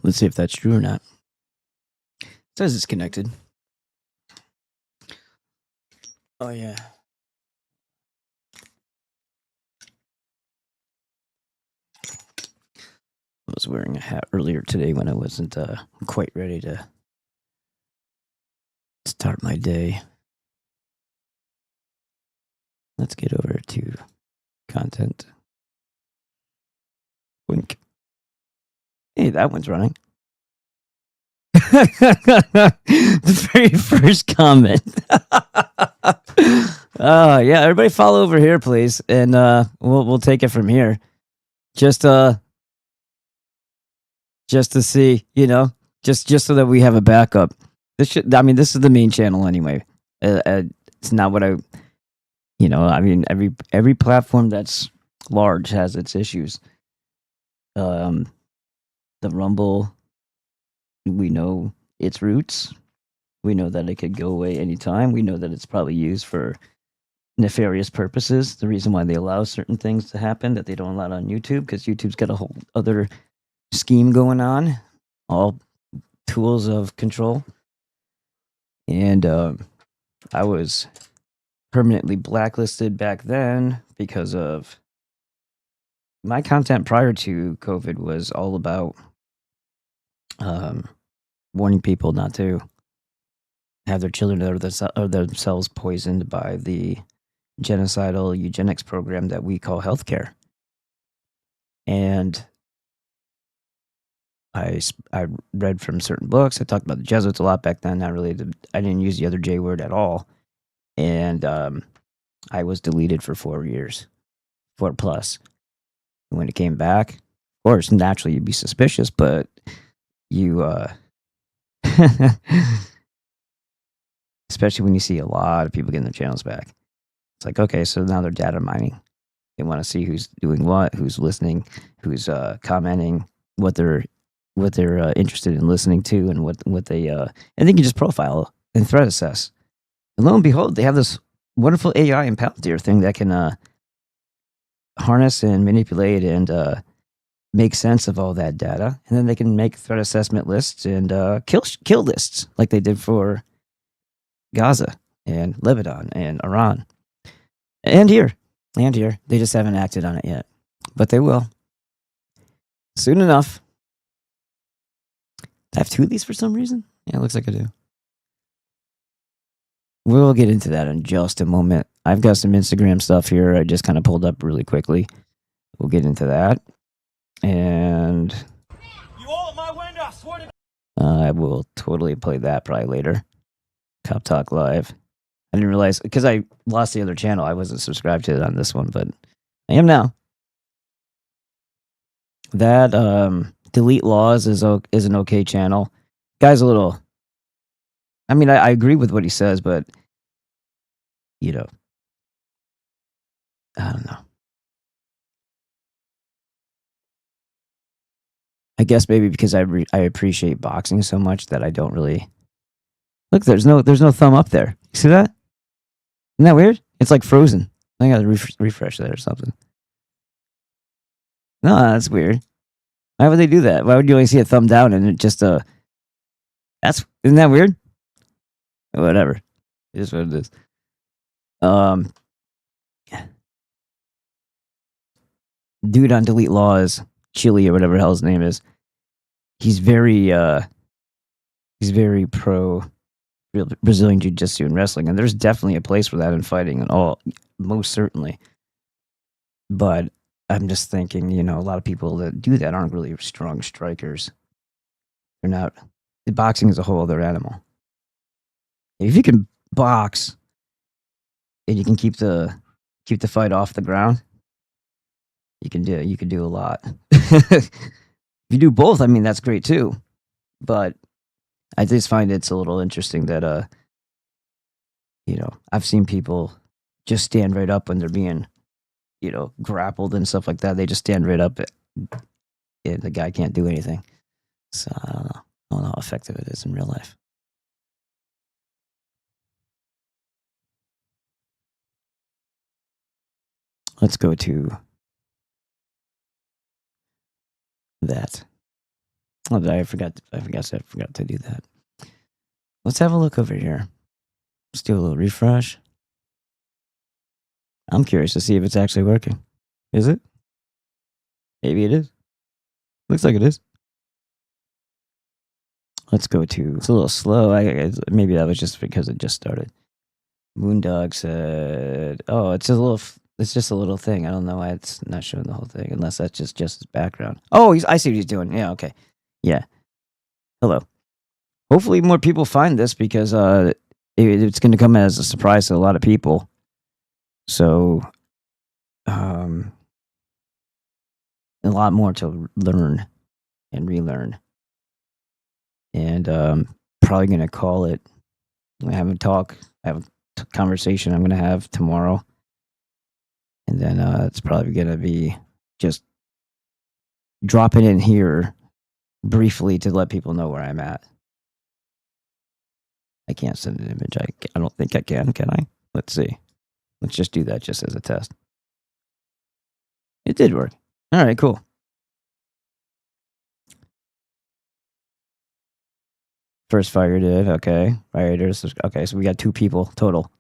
Let's see if that's true or not. It says it's connected. Oh, yeah. I was wearing a hat earlier today when I wasn't quite ready to start my day. Let's get over to content. Wink. Hey, that one's running. The very first comment. Yeah, everybody follow over here, please, and we'll take it from here. Just to see, just so that we have a backup. This is the main channel anyway. It's not what every platform that's large has its issues. The Rumble, we know its roots. We know that it could go away anytime. We know that it's probably used for nefarious purposes. The reason why they allow certain things to happen that they don't allow on YouTube, because YouTube's got a whole other scheme going on, all tools of control. And I was permanently blacklisted back then because of my content prior to COVID was all about warning people not to have their children or themselves poisoned by the genocidal eugenics program that we call healthcare. And I read from certain books. I talked about the Jesuits a lot back then. I didn't use the other J word at all. And I was deleted for 4 years, 4+. When it came back, of course, naturally you'd be suspicious, but you, especially when you see a lot of people getting their channels back. It's like, okay, so now they're data mining. They want to see who's doing what, who's listening, who's commenting, what they're interested in listening to, and what they and they can just profile and threat assess. And lo and behold, they have this wonderful AI and Palantir thing that can harness and manipulate and make sense of all that data, and then they can make threat assessment lists and kill lists like they did for Gaza and Lebanon and Iran and here. They just haven't acted on it yet, but they will soon enough. I have 2 of these for some reason. Yeah, it looks like I do. We'll get into that in just a moment. I've got some Instagram stuff here I just kind of pulled up really quickly. We'll get into that. And I will totally play that probably later. Cop Talk Live. I didn't realize, because I lost the other channel, I wasn't subscribed to it on this one, but I am now. That Delete Laws is an okay channel. Guy's a little... I agree with what he says, but, I don't know. I guess maybe because I appreciate boxing so much that I don't really... Look, there's no thumb up there. You see that? Isn't that weird? It's like frozen. I gotta refresh that or something. No, that's weird. Why would they do that? Why would you only see a thumb down and it just isn't that weird? Whatever. It is what it is. Dude on Delete Laws, Chili or whatever the hell his name is. He's very pro Brazilian Jiu-Jitsu and wrestling, and there's definitely a place for that in fighting and all, most certainly. But I'm just thinking, a lot of people that do that aren't really strong strikers. They're not. Boxing is a whole other animal. If you can box and you can keep the fight off the ground, you can do a lot. If you do both, that's great too. But I just find it's a little interesting that I've seen people just stand right up when they're being grappled and stuff like that. They just stand right up and the guy can't do anything. So I don't know how effective it is in real life. Let's go to that. Oh, I forgot to do that. Let's have a look over here. Let's do a little refresh. I'm curious to see if it's actually working. Is it? Maybe it is. Looks like it is. Let's go to. It's a little slow. Maybe that was just because it just started. Moondog said, "Oh, it's just a little thing. I don't know why it's not showing the whole thing, unless that's just his background." Oh, I see what he's doing. Yeah, okay, yeah. Hello. Hopefully, more people find this because it's going to come as a surprise to a lot of people. So, a lot more to learn and relearn, and probably going to call it. I have a conversation I'm going to have tomorrow. And then it's probably going to be just dropping in here briefly to let people know where I'm at. I can't send an image. I don't think I can I? Let's see. Let's just do that just as a test. It did work. All right, cool. First fire did. Okay. Fireators. Okay, so we got 2 people total.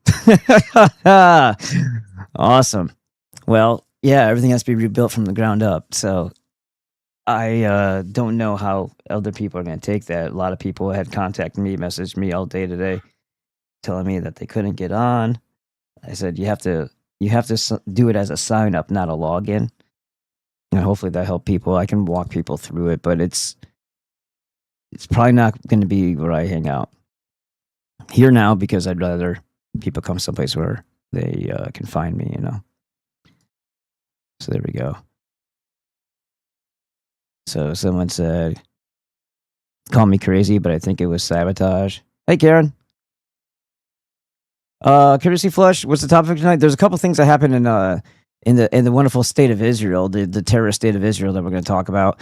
Awesome. Well, yeah, everything has to be rebuilt from the ground up. So I don't know how other people are going to take that. A lot of people had contacted me, messaged me all day today, telling me that they couldn't get on. I said you have to do it as a sign up, not a login. And hopefully that helped people. I can walk people through it, but it's probably not going to be where I hang out here now, because I'd rather people come someplace where they can find me. So there we go. So someone said, "Call me crazy, but I think it was sabotage." Hey, Karen. Courtesy flush. What's the topic tonight? There's a couple things that happened in the wonderful state of Israel, the terrorist state of Israel, that we're going to talk about,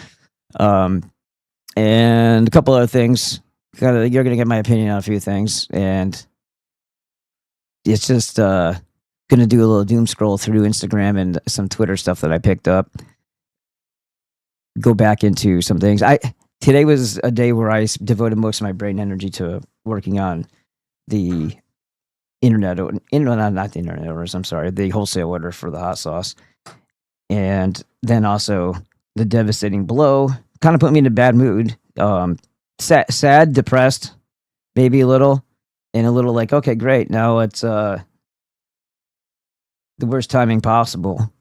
and a couple other things. You're going to get my opinion on a few things, and it's just going to do a little doom scroll through Instagram and some Twitter stuff that I picked up. Go back into some things. Today was a day where I devoted most of my brain energy to working on the not the internet orders. I'm sorry, the wholesale order for the hot sauce, and then also the devastating blow kind of put me in a bad mood. Sad, depressed, maybe a little, and a little like, okay, great, now it's the worst timing possible.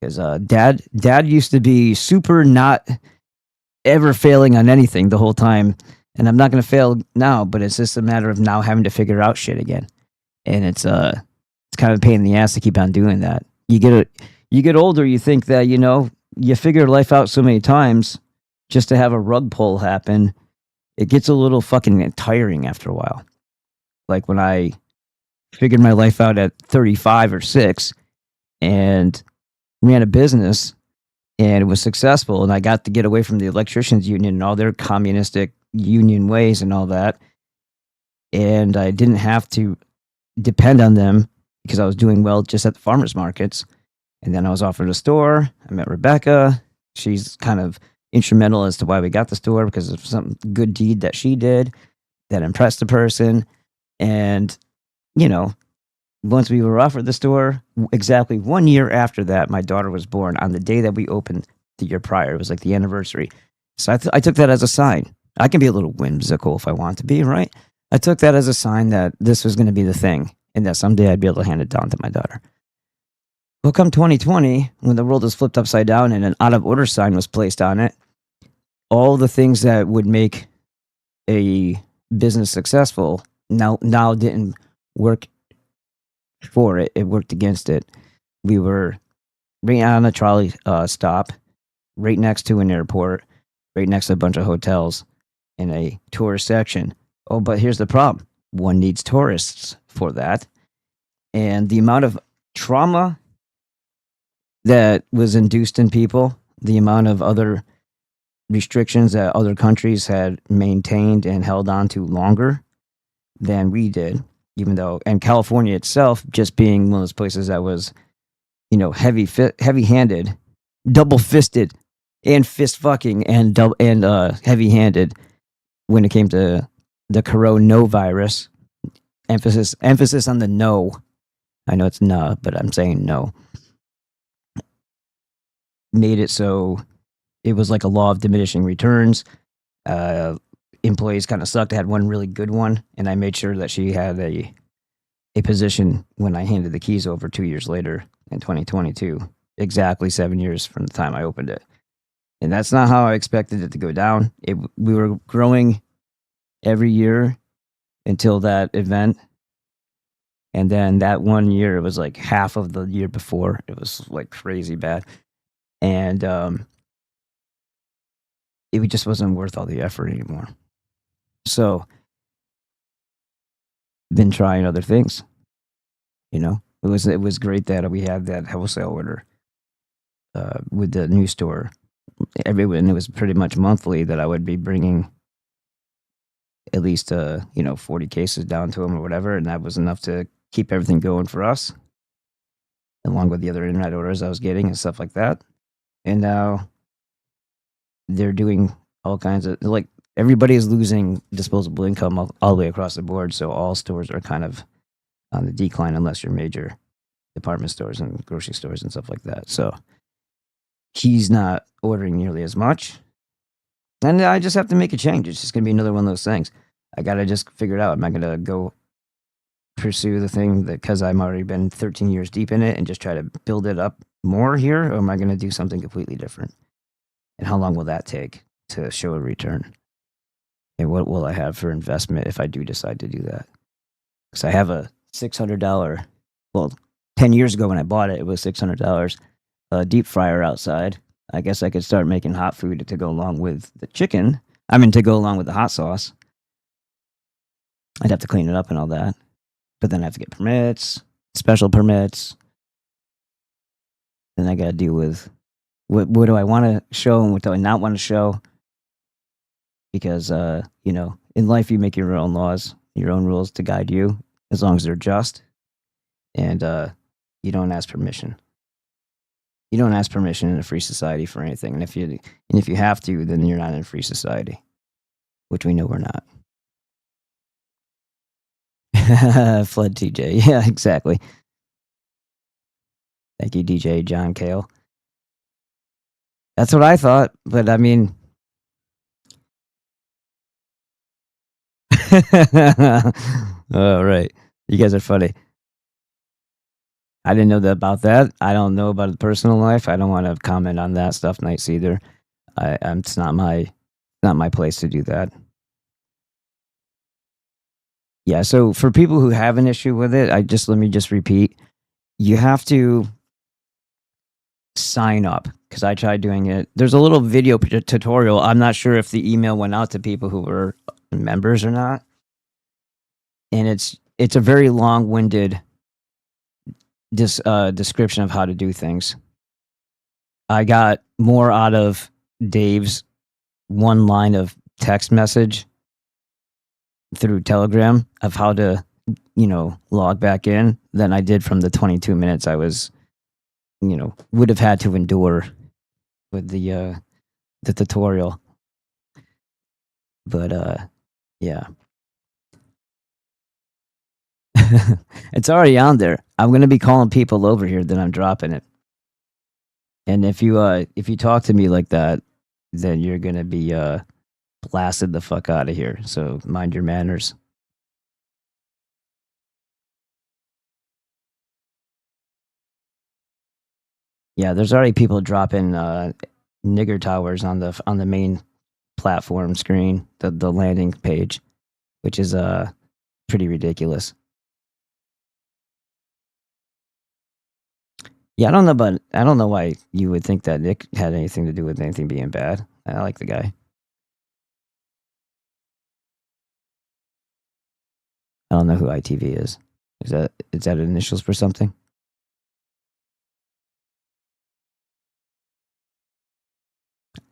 Because dad used to be super not ever failing on anything the whole time, and I'm not going to fail now, but it's just a matter of now having to figure out shit again, and it's kind of a pain in the ass to keep on doing that. You get older, you think that you figure life out so many times, just to have a rug pull happen, it gets a little fucking tiring after a while. Like when I figured my life out at 35 or 6, and ran a business, and it was successful, and I got to get away from the electricians union and all their communistic union ways and all that, and I didn't have to depend on them because I was doing well just at the farmers markets. And then I was offered a store. I met Rebecca. She's kind of instrumental as to why we got the store, because of some good deed that she did that impressed the person. And once we were offered the store, exactly 1 year after that, my daughter was born on the day that we opened the year prior. It was like the anniversary. So I took that as a sign. I can be a little whimsical if I want to be, right? I took that as a sign that this was going to be the thing, and that someday I'd be able to hand it down to my daughter. Well, come 2020, when the world was flipped upside down and an out of order sign was placed on it, all the things that would make a business successful now didn't work for it. It worked against it. We were right on a trolley stop, right next to an airport, right next to a bunch of hotels, in a tourist section. Oh, but here's the problem. One needs tourists for that. And the amount of trauma that was induced in people, the amount of other restrictions that other countries had maintained and held on to longer than we did, even though, and California itself just being one of those places that was, heavy-handed, double-fisted and fist fucking and heavy handed when it came to the coronavirus. Emphasis on the no. I know it's nah, but I'm saying no. Made it so it was like a law of diminishing returns. Employees kind of sucked. I had one really good one, and I made sure that she had a position when I handed the keys over 2 years later in 2022, exactly 7 years from the time I opened it. And that's not how I expected it to go down. We were growing every year until that event. And then that 1 year, it was like half of the year before. It was like crazy bad. And it just wasn't worth all the effort anymore. So, been trying other things. You know, it was great that we had that wholesale order with the new store. And it was pretty much monthly that I would be bringing at least 40 cases down to them or whatever, and that was enough to keep everything going for us, along with the other internet orders I was getting and stuff like that. And now they're doing all kinds of, like, everybody is losing disposable income all the way across the board, so all stores are kind of on the decline unless you're major department stores and grocery stores and stuff like that. So he's not ordering nearly as much. And I just have to make a change. It's just going to be another one of those things. I got to just figure it out. Am I going to go pursue the thing that, because I'm already been 13 years deep in it, and just try to build it up more here? Or am I going to do something completely different? And how long will that take to show a return? And what will I have for investment if I do decide to do that? Because I have a $600, well, 10 years ago when I bought it, it was $600, deep fryer outside. I guess I could start making hot food to go along with the chicken. I mean, to go along with the hot sauce. I'd have to clean it up and all that. But then I have to get permits, special permits. Then I got to deal with what do I want to show and what do I not want to show. Because, in life you make your own laws, your own rules to guide you, as long as they're just. And you don't ask permission. You don't ask permission in a free society for anything. And if you have to, then you're not in a free society, which we know we're not. Flood TJ. Yeah, exactly. Thank you, DJ John Kale. That's what I thought, but I mean... Oh, right. You guys are funny. I didn't know about that. I don't know about the personal life. I don't want to comment on that stuff nights either. It's not my place to do that. Yeah, so for people who have an issue with it, let me just repeat. You have to sign up, because I tried doing it. There's a little video tutorial. I'm not sure if the email went out to people who were members or not. And it's a very long-winded description of how to do things. I got more out of Dave's one line of text message through Telegram of how to, log back in than I did from the 22 minutes I was, would have had to endure with the tutorial. But yeah. It's already on there. I'm going to be calling people over here, then I'm dropping it. And if you talk to me like that, then you're going to be blasted the fuck out of here. So mind your manners. Yeah, there's already people dropping nigger towers on the main platform screen, the landing page, which is pretty ridiculous. Yeah, I don't know why you would think that Nick had anything to do with anything being bad. I like the guy. I don't know who ITV is. Is that initials for something?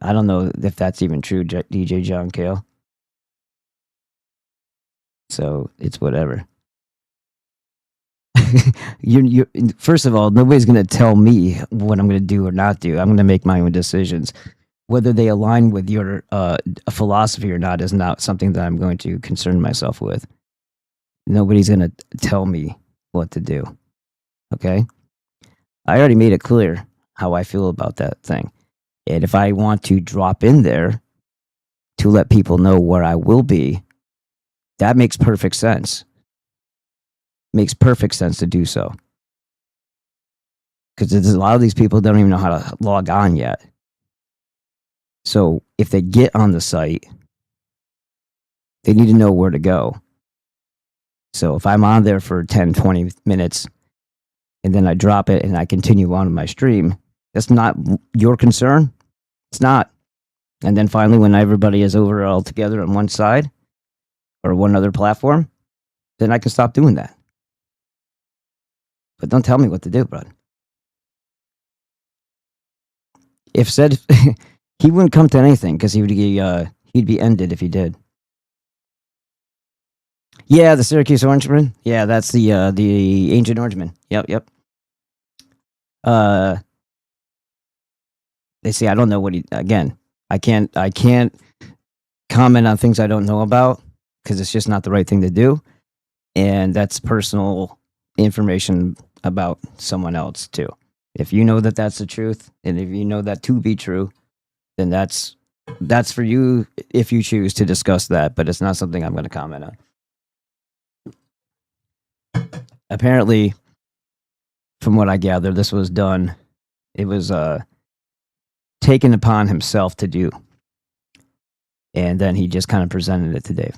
I don't know if that's even true, DJ John Kale. So it's whatever. you first of all, nobody's gonna tell me what I'm gonna do or not do. I'm gonna make my own decisions. whether they align with your philosophy or not is not something that I'm going to concern myself with. Nobody's going to tell me what to do. Okay? I already made it clear how I feel about that thing. And if I want to drop in there to let people know where I will be, that makes perfect sense. Makes perfect sense to do so. Because a lot of these people don't even know how to log on yet. So if they get on the site, they need to know where to go. So if I'm on there for 10, 20 minutes and then I drop it and I continue on with my stream, that's not your concern. It's not. And then finally, when everybody is over all together on one side or one other platform, then I can stop doing that. But don't tell me what to do, bud. If said, he wouldn't come to anything because he'd be ended if he did. Yeah, the Syracuse Orangeman. Yeah, that's the Ancient Orangeman. Yep. They say I don't know what he. Again, I can't comment on things I don't know about because it's just not the right thing to do, and that's personal information about someone else too. If you know that that's the truth, and if you know that to be true, then that's for you if you choose to discuss that. But it's not something I'm going to comment on. Apparently, from what I gather, this was done. It was taken upon himself to do, and then he just kind of presented it to Dave.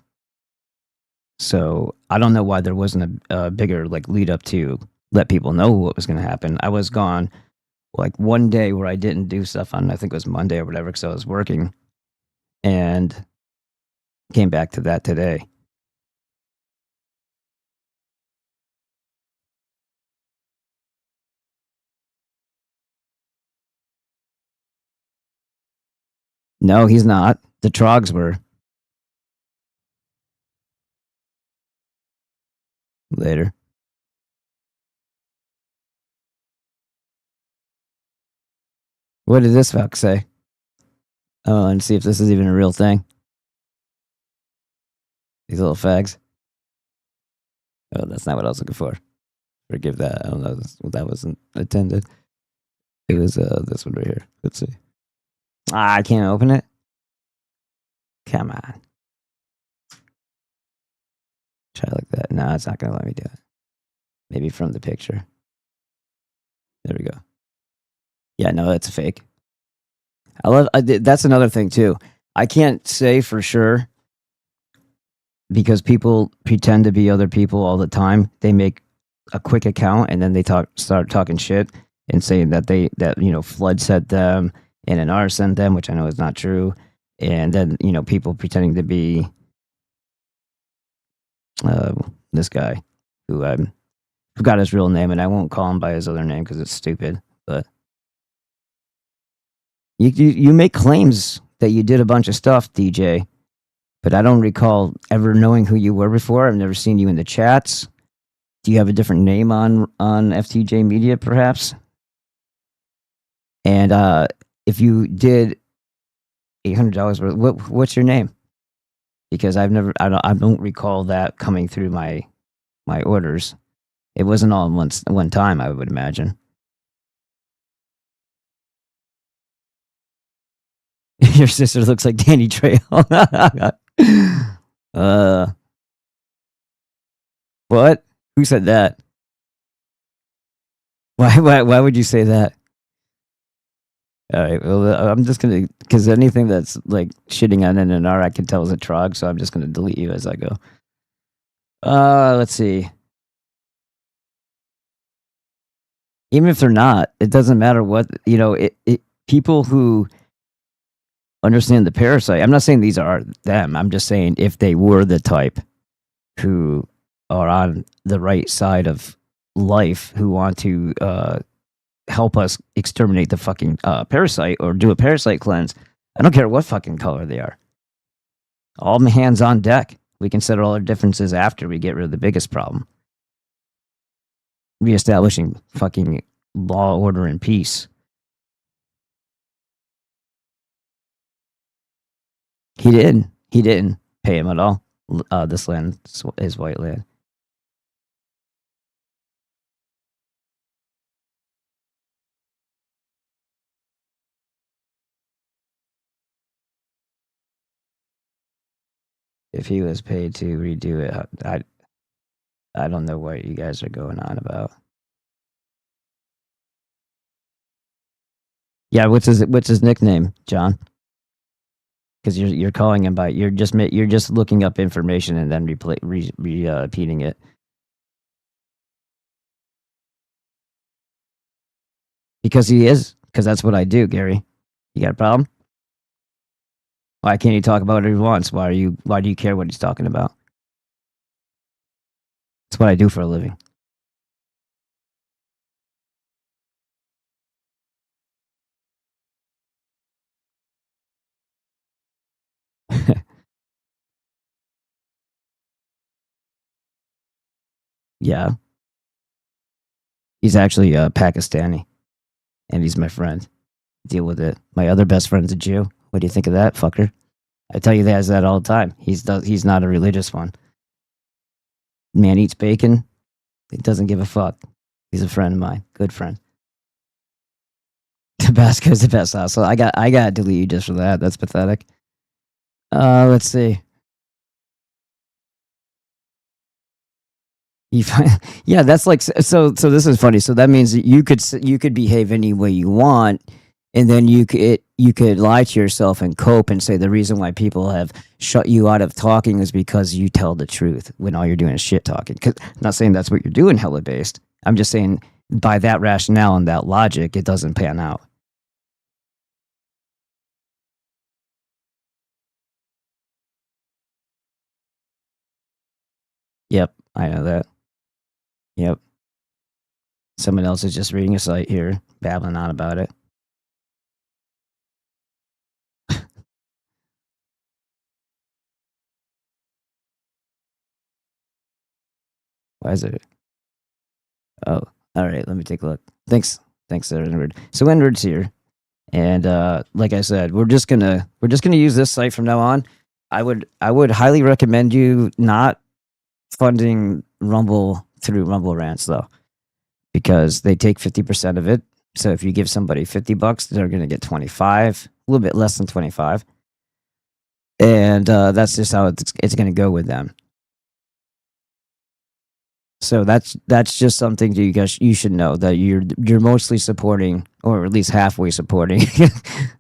So I don't know why there wasn't a bigger like lead up to let people know what was going to happen. I was gone like one day where I didn't do stuff on, I think it was Monday or whatever, because I was working, and came back to that today. No, he's not. The Trogs were. Later. What did this fuck say? Oh, and see if this is even a real thing. These little fags. Oh, that's not what I was looking for. Forgive that. I don't know. That wasn't intended. It was this one right here. Let's see. I can't open it. Come on. Try like that. No, it's not gonna let me do it. Maybe from the picture. There we go. Yeah, no, that's a fake. That's another thing too. I can't say for sure because people pretend to be other people all the time. They make a quick account and then they start talking shit and saying that Flood sent them and an R sent them, which I know is not true. And then people pretending to be this guy who I forgot his real name, and I won't call him by his other name because it's stupid. But you make claims that you did a bunch of stuff, DJ, but I don't recall ever knowing who you were before. I've never seen you in the chats. Do you have a different name on FTJ Media, perhaps? And if you did $800 worth, what's your name? Because I don't recall that coming through my orders. It wasn't all in one time, I would imagine. Your sister looks like Danny Trejo. What? Who said that? Why would you say that? All right. Well, I'm just gonna, because anything that's like shitting on NNR, I can tell is a trog, so I'm just gonna delete you as I go. Let's see. Even if they're not, it doesn't matter what people who understand the parasite. I'm not saying these are them. I'm just saying if they were the type who are on the right side of life, who want to help us exterminate the fucking parasite or do a parasite cleanse, I don't care what fucking color they are. All hands on deck. We can settle all our differences after we get rid of the biggest problem. Reestablishing fucking law, order, and peace. He didn't. He didn't pay him at all. This land is white land. If he was paid to redo it, I don't know what you guys are going on about. Yeah, what's his nickname, John? Because you're calling him by you're just looking up information and then repeating it. Because he is. Because that's what I do, Gary. You got a problem? Why can't he talk about what he wants? Why do you care what he's talking about? That's what I do for a living. Yeah. He's actually Pakistani, and he's my friend. Deal with it. My other best friend's a Jew. What do you think of that, fucker? I tell you that all the time. He's not a religious one. Man eats bacon. He doesn't give a fuck. He's a friend of mine. Good friend. Tabasco's the best sauce. So I got to delete you just for that. That's pathetic. Let's see. Yeah, that's like so. So this is funny. So that means that you could behave any way you want, and then you could lie to yourself and cope and say the reason why people have shut you out of talking is because you tell the truth when all you're doing is shit talking. 'Cause I'm not saying that's what you're doing, hella based. I'm just saying by that rationale and that logic, it doesn't pan out. Yep, I know that. Yep. Someone else is just reading a site here, babbling on about it. Why is it? Oh, all right. Let me take a look. Thanks, there, Edward. So Edward's here, and like I said, we're just gonna use this site from now on. I would highly recommend you not funding Rumble through Rumble Rants though, because they take 50% of it. So if you give somebody $50, they're gonna get 25, a little bit less than 25, and that's just how it's gonna go with them. So that's just something that you should know that you're mostly supporting, or at least halfway supporting,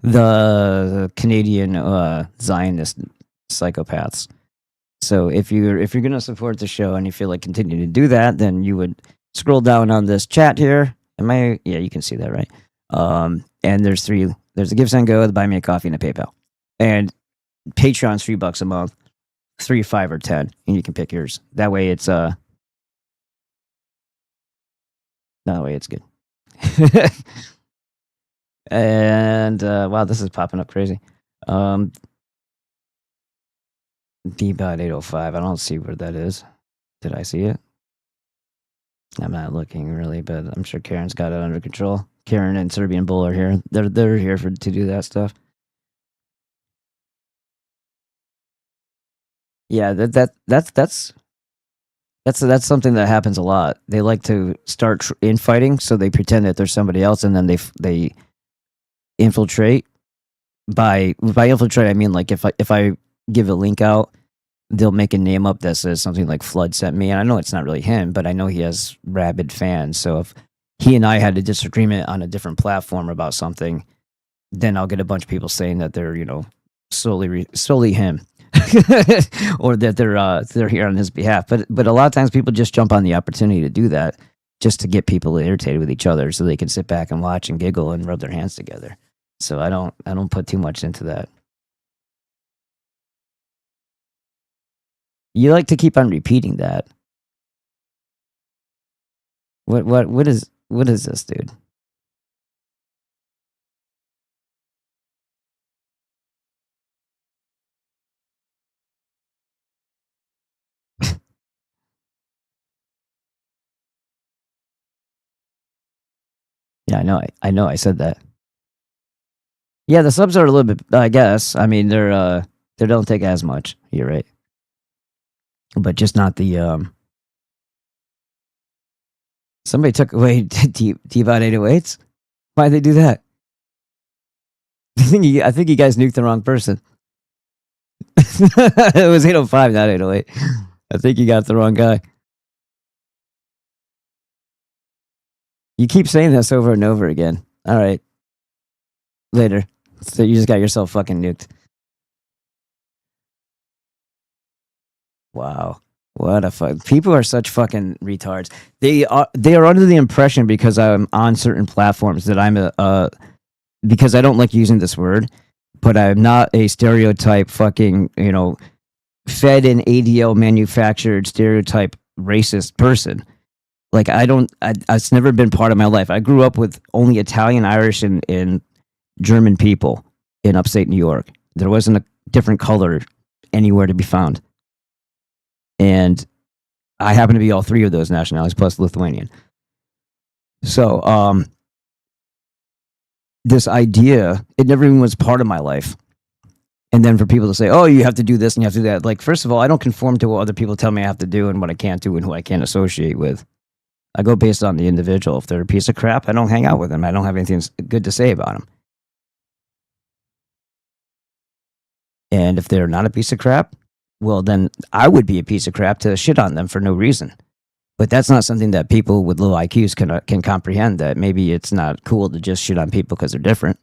the Canadian Zionist psychopaths. So if you're gonna support the show and you feel like continuing to do that, then you would scroll down on this chat here. Yeah, you can see that, right? And there's a Give Send Go, the Buy Me a Coffee, and a PayPal. And Patreon's $3 a month, 3, 5, or 10, and you can pick yours. That way it's that way it's good. And wow, this is popping up crazy. Dbot 805. I don't see where that is. Did I see it? I'm not looking really, but I'm sure Karen's got it under control. Karen and Serbian Bull are here. They're here to do that stuff. Yeah, that's something that happens a lot. They like to start infighting, so they pretend that there's somebody else, and then they infiltrate. By infiltrate, I mean like if I give a link out, they'll make a name up that says something like Flood sent me, and I know it's not really him, but I know he has rabid fans. So if he and I had a disagreement on a different platform about something, then I'll get a bunch of people saying that they're solely him, or that they're here on his behalf. But a lot of times people just jump on the opportunity to do that just to get people irritated with each other, so they can sit back and watch and giggle and rub their hands together. So I don't put too much into that. You like to keep on repeating that. What is this, dude? Yeah, I know. I know. I said that. Yeah, the subs are a little bit. I guess. I mean, they're They don't take as much. You're right, but just not the. Somebody took away T-Bot 808s. Why'd they do that? I think you guys nuked the wrong person. It was 805, not 808. I think you got the wrong guy. You keep saying this over and over again. All right. Later. So you just got yourself fucking nuked. Wow. What a fuck. People are such fucking retards. They are under the impression because I'm on certain platforms that I'm because I don't like using this word, but I'm not a stereotype fucking, fed in ADL manufactured stereotype racist person. Like it's never been part of my life. I grew up with only Italian, Irish, and German people in upstate New York. There wasn't a different color anywhere to be found. And I happen to be all three of those nationalities plus Lithuanian. So, this idea, it never even was part of my life. And then for people to say, oh, you have to do this and you have to do that. Like, first of all, I don't conform to what other people tell me I have to do and what I can't do and who I can't associate with. I go based on the individual. If they're a piece of crap, I don't hang out with them. I don't have anything good to say about them. And if they're not a piece of crap, well, then I would be a piece of crap to shit on them for no reason. But that's not something that people with low IQs can comprehend, that maybe it's not cool to just shit on people because they're different.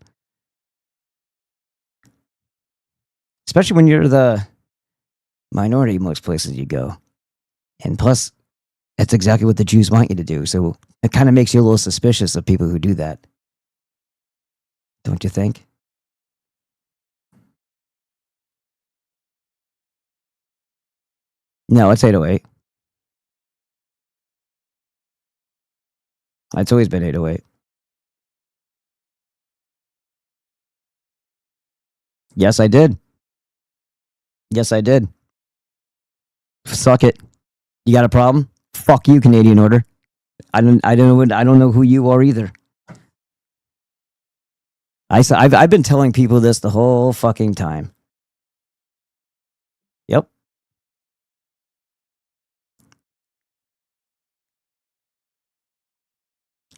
Especially when you're the minority most places you go. And plus, that's exactly what the Jews want you to do. So it kind of makes you a little suspicious of people who do that. Don't you think? No, it's 808. It's always been 808. Yes, I did. Yes, I did. Suck it. You got a problem? Fuck you, Canadian Order. I don't know who you are either. I've been telling people this the whole fucking time. Yep.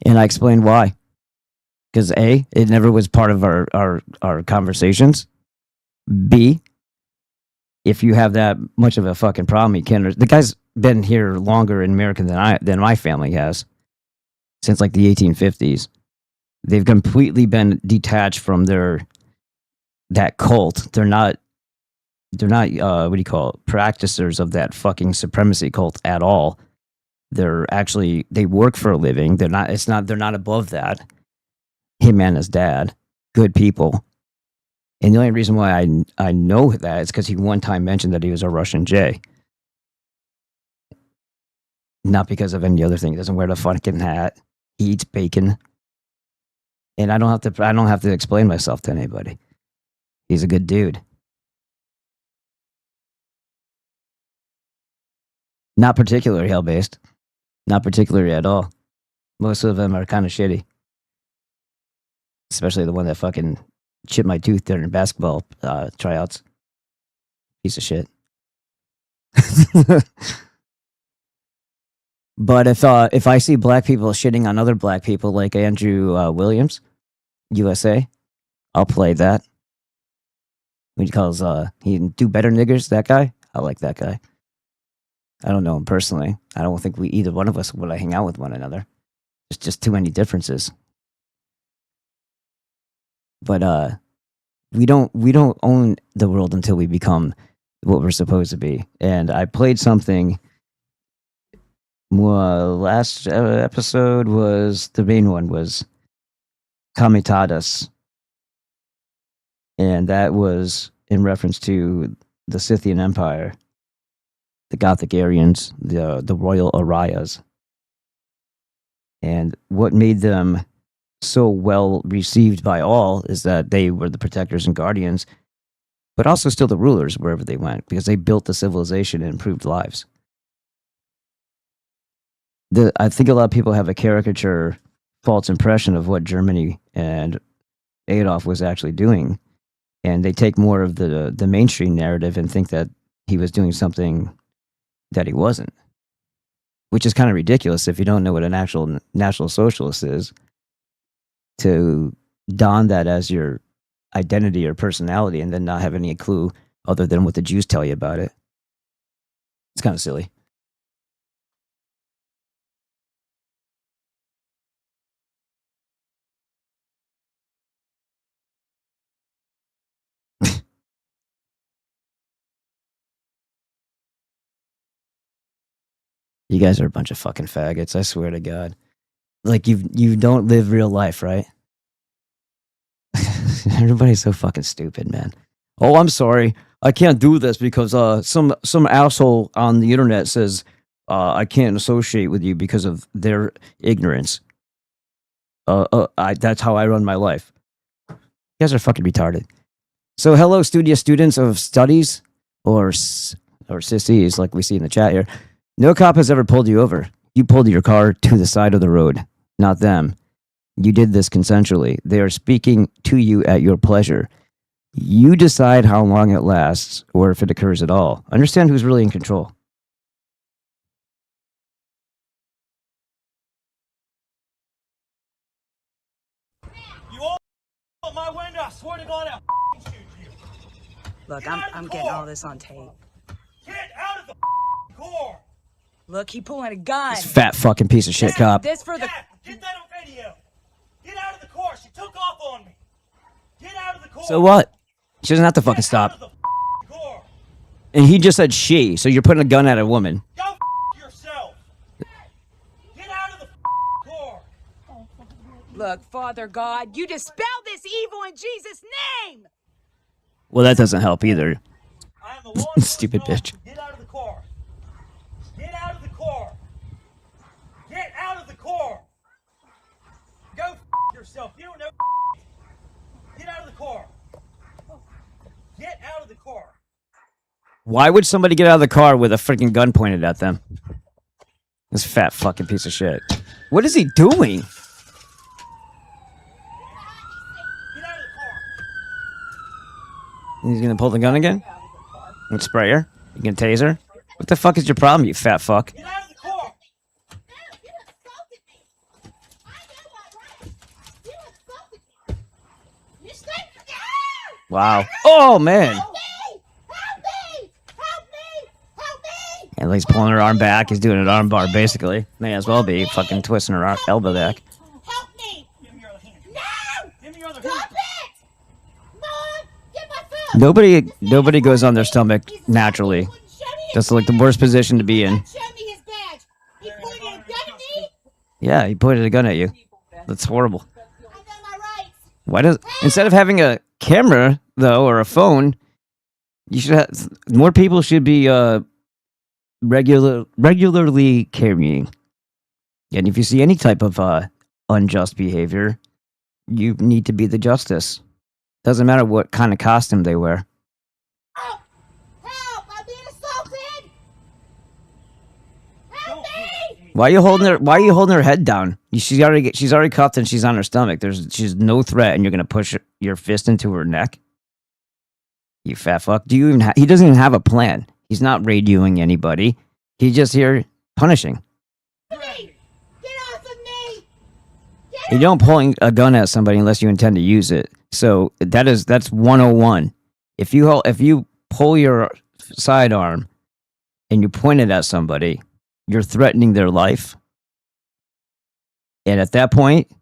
And I explained why. Because A, it never was part of our conversations. B, if you have that much of a fucking problem, you can't. The guy's been here longer in America than my family has, since like the 1850s. They've completely been detached from that cult. They're not what do you call it, practicers of that fucking supremacy cult at all. They work for a living. They're not above that. Him and his dad, good people. And the only reason why I know that is because he one time mentioned that he was a Russian J. Not because of any other thing. He doesn't wear the fucking hat. He eats bacon. And I don't have to explain myself to anybody. He's a good dude. Not particularly hell-based. Not particularly at all. Most of them are kind of shitty. Especially the one that fucking chipped my tooth during basketball tryouts. Piece of shit. But if I see black people shitting on other black people like Andrew Williams, USA, I'll play that. He calls he do better niggers, that guy. I like that guy. I don't know him personally. I don't think either one of us would hang out with one another. There's just too many differences. But we don't own the world until we become what we're supposed to be. And I played something. Last episode was the main one was Kamitadas, and that was in reference to the Scythian Empire, the Gothic Aryans, the royal Arias, and what made them so well received by all is that they were the protectors and guardians, but also still the rulers wherever they went, because they built the civilization and improved lives. I think a lot of people have a caricature, false impression of what Germany and Adolf was actually doing. and they take more of the mainstream narrative and think that he was doing something that he wasn't, which is kind of ridiculous if you don't know what an actual National Socialist is, to don that as your identity or personality and then not have any clue other than what the Jews tell you about it. It's kind of silly. You guys are a bunch of fucking faggots, I swear to God. Like, you don't live real life, right? Everybody's so fucking stupid, man. Oh, I'm sorry. I can't do this because some asshole on the internet says I can't associate with you because of their ignorance. That's how I run my life. You guys are fucking retarded. So, hello, Studious Students of Studies, or sissies, like we see in the chat here. No cop has ever pulled you over. You pulled your car to the side of the road, not them. You did this consensually. They are speaking to you at your pleasure. You decide how long it lasts or if it occurs at all. Understand who's really in control. You all out my window, I swear to God, I'll shoot you. Look, I'm getting all this on tape. Get out of the car. Look, he pulling a gun. This fat fucking piece of shit cop. This for the... Dad, get that on video. Get out of the car. She took off on me. Get out of the car. So what? She doesn't have to fucking Get out stop. of the car. And he just said she, so you're putting a gun at a woman. Go yourself. Get out of the car. Look, Father God, you dispel this evil in Jesus' name! Well, that doesn't help either. I am the law Stupid enforcement bitch. officer. Get out of the car. Get out of the car. Get out of the car. Go yourself. You don't know. Get out of the car. Get out of the car. Why would somebody get out of the car with a freaking gun pointed at them? This fat fucking piece of shit. What is he doing? Get out of the car. He's gonna pull the gun again? And spray her? You gonna tase her? What the fuck is your problem, you fat fuck? Get out of the car. You assaulted me. I know my rights. You assaulted me. You straight. Wow. Oh, man. Help me! Help me! Help me! Help me! And he's pulling her arm back. He's doing an arm bar, basically. May as well be fucking twisting her elbow back. Help me! Give me your other hand. No! Give me your other Stop hand. it! Mom, get my phone. Nobody goes on their stomach naturally. That's like the worst position to be in. Show me his badge. He pointed a gun at me. Yeah, he pointed a gun at you. That's horrible. I know my rights. Why does instead of having a camera though or a phone, you should have more people should be regularly carrying. And if you see any type of unjust behavior, you need to be the justice. Doesn't matter what kind of costume they wear. Oh, help! I'm being assaulted. Help me! Why are you holding her head down? She's already cuffed and she's on her stomach. She's no threat, and you're gonna push your fist into her neck. You fat fuck. He doesn't even have a plan. He's not radioing anybody. He's just here punishing. Get off of me! You don't pulling a gun at somebody unless you intend to use it. So that's 101. If you pull your sidearm and you point it at somebody, you're threatening their life. And at that point,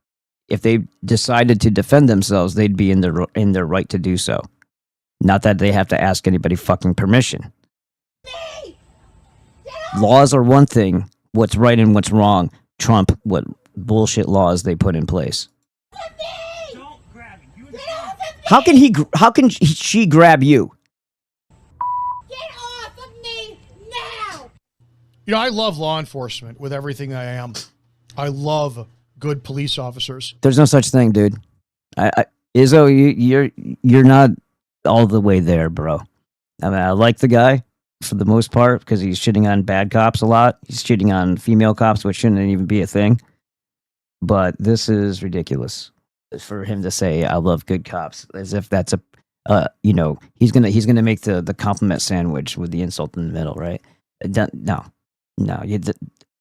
if they decided to defend themselves, they'd be in their right to do so. Not that they have to ask anybody fucking permission. Me! Laws are one thing. What's right and what's wrong trump what bullshit laws they put in place. Don't grab me. You Get off of me! How can she grab you? Get off of me now! You know, I love law enforcement with everything I am. I love good police officers. There's no such thing, dude. Izzo, you're not all the way there, bro. I mean, I like the guy for the most part because he's shitting on bad cops a lot. He's shitting on female cops, which shouldn't even be a thing. But this is ridiculous for him to say, I love good cops, as if that's you know, he's gonna make the compliment sandwich with the insult in the middle, right? No,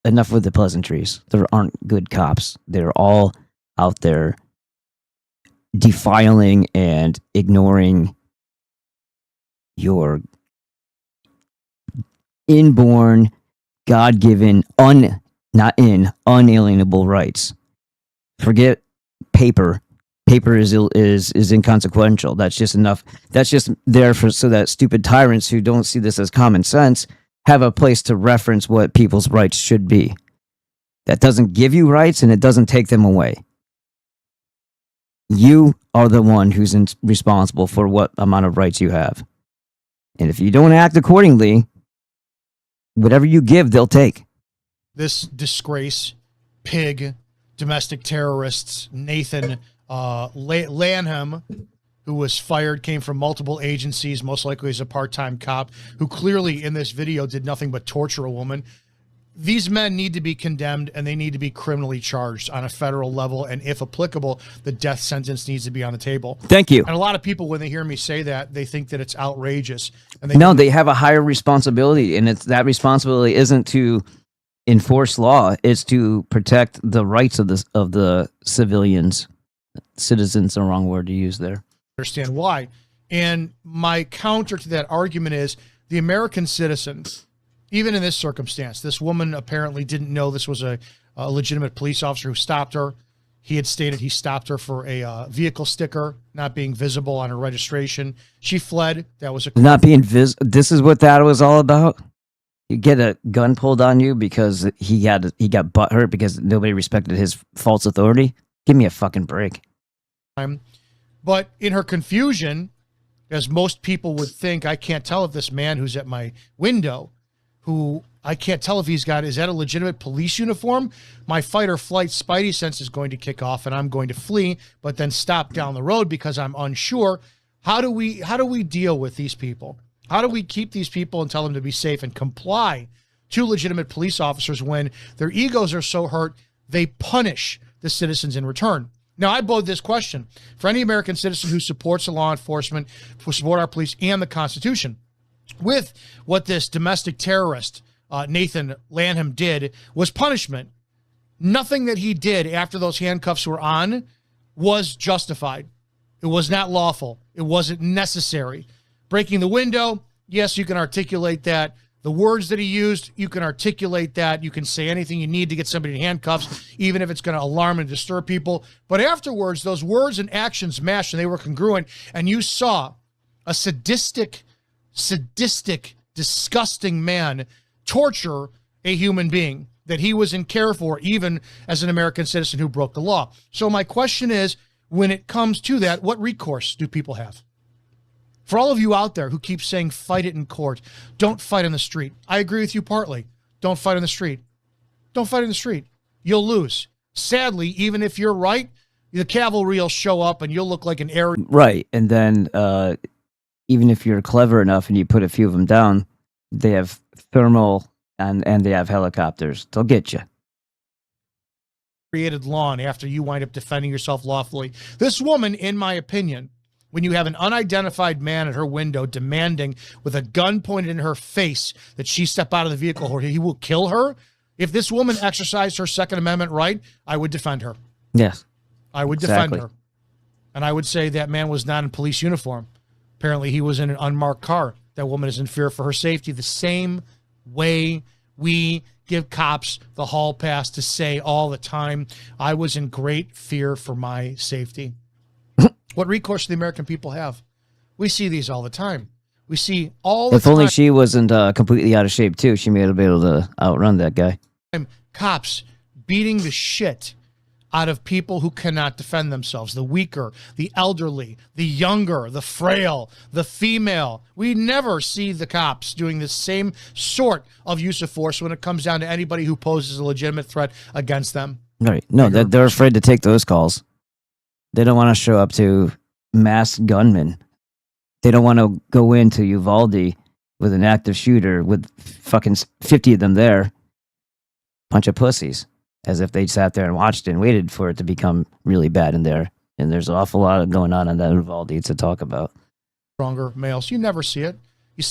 enough with the pleasantries. There aren't good cops. They're all out there defiling and ignoring your inborn, God-given, unalienable rights. Forget paper. Paper is inconsequential. That's just enough. That's just there so that stupid tyrants who don't see this as common sense have a place to reference what people's rights should be. That doesn't give you rights and it doesn't take them away. You are the one who's responsible for what amount of rights you have. And if you don't act accordingly, whatever you give, they'll take. This disgrace, pig, domestic terrorists, Nathan Lanham, who was fired, came from multiple agencies, most likely as a part-time cop, who clearly in this video did nothing but torture a woman. These men need to be condemned and they need to be criminally charged on a federal level. And if applicable, the death sentence needs to be on the table. Thank you. And a lot of people, when they hear me say that, they think that it's outrageous. And they have a higher responsibility, and that responsibility isn't to enforce law; it's to protect the rights of the civilians. Citizens, the wrong word to use there. Understand why. And my counter to that argument is the American citizens. Even in this circumstance, this woman apparently didn't know this was a legitimate police officer who stopped her. He had stated he stopped her for a vehicle sticker not being visible on her registration. She fled. That was not being This is what that was all about. You get a gun pulled on you because he got butthurt because nobody respected his false authority. Give me a fucking break. But in her confusion, as most people would think, I can't tell if this man who's at my window, who I can't tell if is that a legitimate police uniform? My fight or flight spidey sense is going to kick off and I'm going to flee, but then stop down the road because I'm unsure. How do we deal with these people? How do we keep these people and tell them to be safe and comply to legitimate police officers when their egos are so hurt they punish the citizens in return? Now, I bode this question for any American citizen who supports the law enforcement, who support our police and the Constitution. With what this domestic terrorist, Nathan Lanham, did was punishment. Nothing that he did after those handcuffs were on was justified. It was not lawful. It wasn't necessary. Breaking the window, yes, you can articulate that. The words that he used, you can articulate that. You can say anything you need to get somebody in handcuffs, even if it's going to alarm and disturb people. But afterwards, those words and actions matched and they were congruent. And you saw a sadistic, disgusting man torture a human being that he was in care for, even as an American citizen who broke the law. So my question is, when it comes to that, what recourse do people have? For all of you out there who keep saying fight it in court, don't fight in the street. I agree with you partly. Don't fight in the street. Don't fight in the street. You'll lose. Sadly, even if you're right, the cavalry will show up and you'll look like an air. Right. And then even if you're clever enough and you put a few of them down, they have thermal and they have helicopters. They'll get you. Created lawn after you wind up defending yourself lawfully. This woman, in my opinion, when you have an unidentified man at her window demanding with a gun pointed in her face that she step out of the vehicle or he will kill her, if this woman exercised her Second Amendment right, I would defend her. Yes. I would defend her. And I would say that man was not in police uniform. Apparently he was in an unmarked car. That woman is in fear for her safety the same way we give cops the hall pass to say all the time, I was in great fear for my safety. What recourse do the American people have? We see these all the time. We see all the time. If only she wasn't completely out of shape, too. She may be able to outrun that guy. Cops beating the shit out of people who cannot defend themselves. The weaker, the elderly, the younger, the frail, the female. We never see the cops doing the same sort of use of force when it comes down to anybody who poses a legitimate threat against them. Right. No, they're afraid to take those calls. They don't want to show up to masked gunmen. They don't want to go into Uvalde with an active shooter with fucking 50 of them there. Bunch of pussies. As if they sat there and watched it and waited for it to become really bad in there. And there's an awful lot going on in that Uvalde to talk about. stronger males. You never see it. You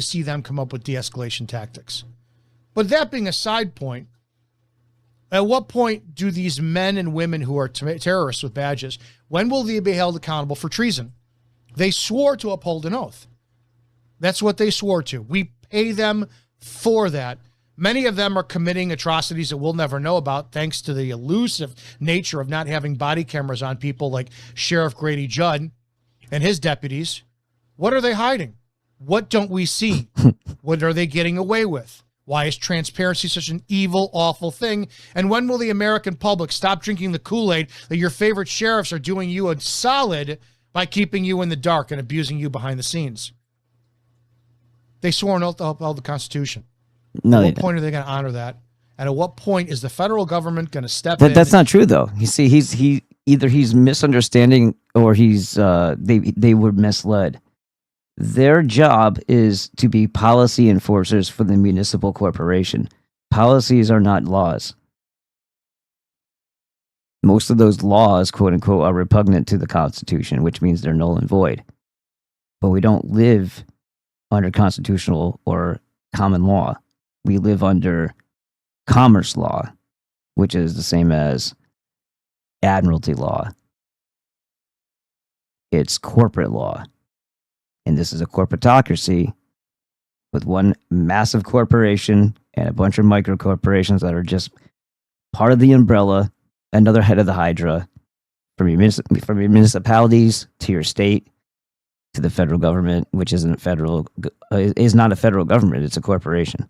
see them come up with de-escalation tactics. But that being a side point, at what point do these men and women who are terrorists with badges, when will they be held accountable for treason? They swore to uphold an oath. That's what they swore to. We pay them for that. Many of them are committing atrocities that we'll never know about thanks to the elusive nature of not having body cameras on people like Sheriff Grady Judd and his deputies. What are they hiding? What don't we see? What are they getting away with? Why is transparency such an evil, awful thing? And when will the American public stop drinking the Kool-Aid that your favorite sheriffs are doing you a solid by keeping you in the dark and abusing you behind the scenes? They swore an oath to uphold the Constitution. No, at what point are they going to honor that? And at what point is the federal government going to step in? That's not true, though. You see, he's misunderstanding or they were misled. Their job is to be policy enforcers for the municipal corporation. Policies are not laws. Most of those laws, quote unquote, are repugnant to the Constitution, which means they're null and void. But we don't live under constitutional or common law. We live under commerce law, which is the same as admiralty law. It's corporate law. And this is a corporatocracy with one massive corporation and a bunch of micro corporations that are just part of the umbrella, another head of the hydra, from your municipalities to your state to the federal government, which is not a federal government, it's a corporation.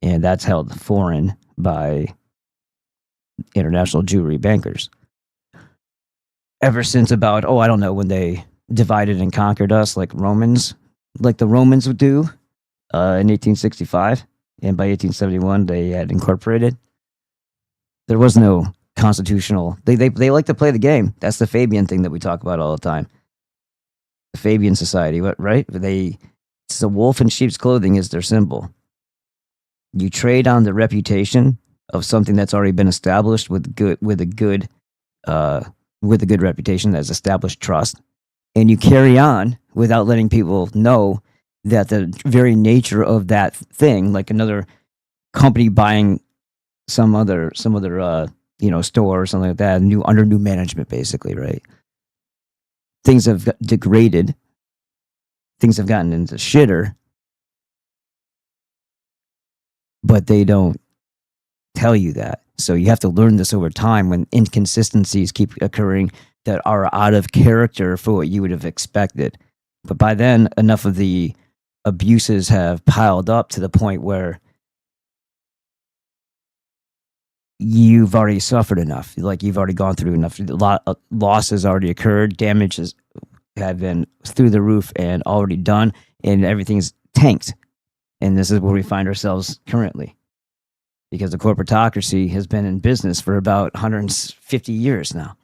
And that's held foreign by international Jewry bankers. Ever since about, I don't know, when they divided and conquered us like the Romans would do in 1865. And by 1871, they had incorporated. There was no constitutional. They like to play the game. That's the Fabian thing that we talk about all the time. The Fabian Society, right? It's a wolf in sheep's clothing is their symbol. You trade on the reputation of something that's already been established with a good reputation that's established trust, and you carry on without letting people know that the very nature of that thing, like another company buying some other store or something like that, under new management, basically, right? Things have degraded. Things have gotten into shitter, but they don't tell you that. So you have to learn this over time when inconsistencies keep occurring that are out of character for what you would have expected. But by then, enough of the abuses have piled up to the point where you've already suffered enough. Like you've already gone through enough. Loss has already occurred. Damages have been through the roof and already done, and everything's tanked. And this is where we find ourselves currently, because the corporatocracy has been in business for about 150 years now.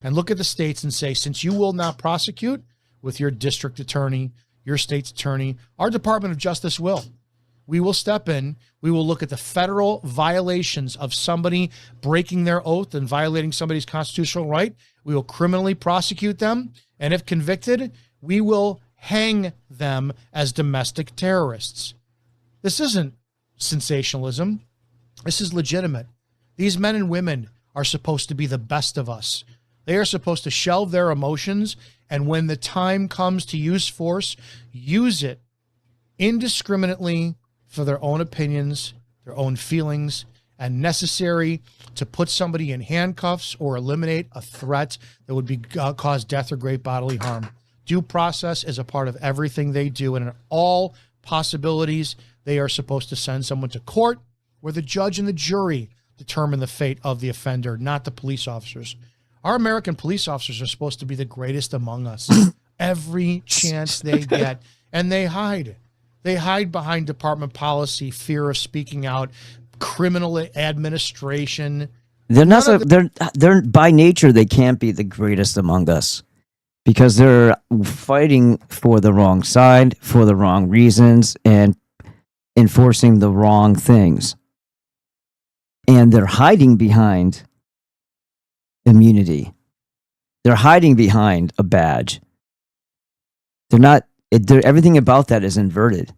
And look at the states and say, since you will not prosecute with your district attorney, your state's attorney, our Department of Justice will. We will step in. We will look at the federal violations of somebody breaking their oath and violating somebody's constitutional right. We will criminally prosecute them. And if convicted, we will hang them as domestic terrorists. This isn't sensationalism. This is legitimate. These men and women are supposed to be the best of us. They are supposed to shelve their emotions, and when the time comes to use force, use it indiscriminately for their own opinions, their own feelings, and necessary to put somebody in handcuffs or eliminate a threat that would cause death or great bodily harm. Due process is a part of everything they do, and in all possibilities, they are supposed to send someone to court where the judge and the jury determine the fate of the offender, not the police officers. Our American police officers are supposed to be the greatest among us every chance they get, and they hide. They hide behind department policy, fear of speaking out, criminal administration. They're by nature, they can't be the greatest among us because they're fighting for the wrong side, for the wrong reasons, and enforcing the wrong things. And they're hiding behind immunity. They're hiding behind a badge. They're not. Everything about that is inverted.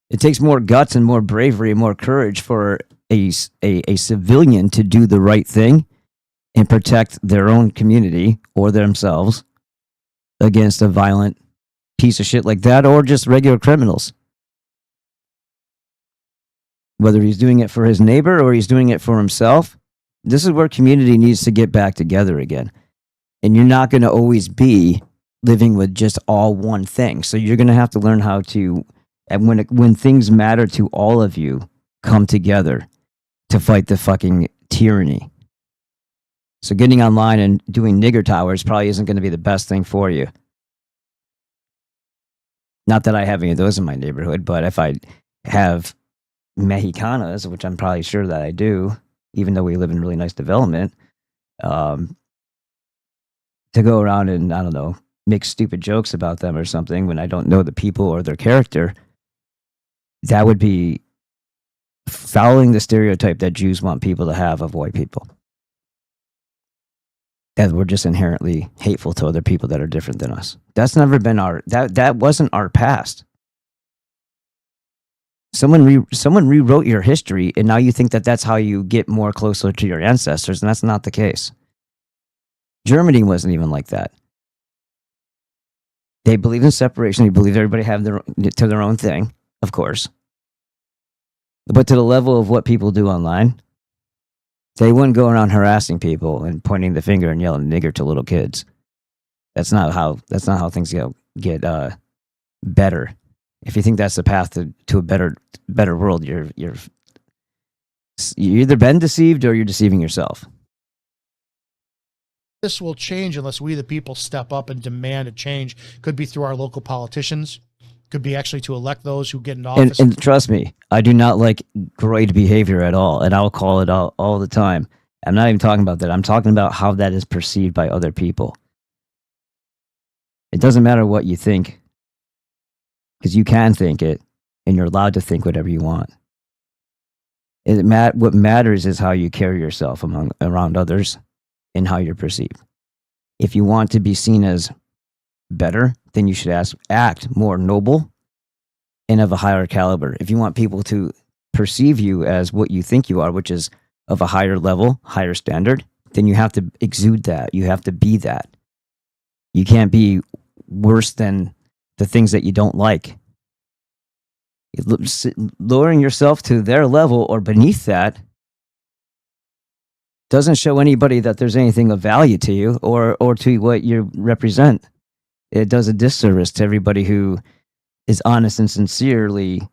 It takes more guts and more bravery and more courage for a civilian to do the right thing and protect their own community or themselves against a violent piece of shit like that, or just regular criminals. Whether he's doing it for his neighbor or he's doing it for himself, this is where community needs to get back together again. And you're not going to always be living with just all one thing. So you're going to have to learn how to, and when things matter to all of you, come together to fight the fucking tyranny. So getting online and doing nigger towers probably isn't going to be the best thing for you. Not that I have any of those in my neighborhood, but if I have Mexicanas, which I'm probably sure that I do, even though we live in really nice development, to go around and, I don't know, make stupid jokes about them or something when I don't know the people or their character, that would be following the stereotype that Jews want people to have of white people. That we're just inherently hateful to other people that are different than us. That's never been that wasn't our past. Someone rewrote your history, and now you think that that's how you get more closer to your ancestors, and that's not the case. Germany wasn't even like that. They believed in separation. They believed everybody have their own thing, of course. But to the level of what people do online, they wouldn't go around harassing people and pointing the finger and yelling nigger to little kids. That's not how things get better. If you think that's the path to a better world, you're either been deceived or you're deceiving yourself. This will change unless we, the people, step up and demand a change. Could be through our local politicians. Could be actually to elect those who get in office. And trust me, I do not like great behavior at all, and I'll call it out all the time. I'm not even talking about that. I'm talking about how that is perceived by other people. It doesn't matter what you think, because you can think it, and you're allowed to think whatever you want. What matters is how you carry yourself around others and how you're perceived. If you want to be seen as better, then you should act more noble and of a higher caliber. If you want people to perceive you as what you think you are, which is of a higher level, higher standard, then you have to exude that. You have to be that. You can't be worse than the things that you don't like. Lowering yourself to their level or beneath that doesn't show anybody that there's anything of value to you or to what you represent. It does a disservice to everybody who is honest and sincerely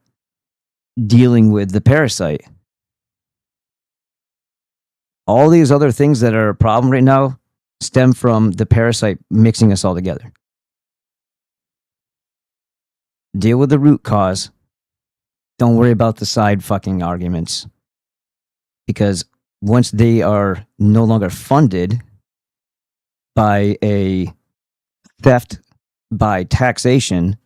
dealing with the parasite. All these other things that are a problem right now stem from the parasite mixing us all together. Deal with the root cause. Don't worry about the side fucking arguments. Because once they are no longer funded by a theft by taxation,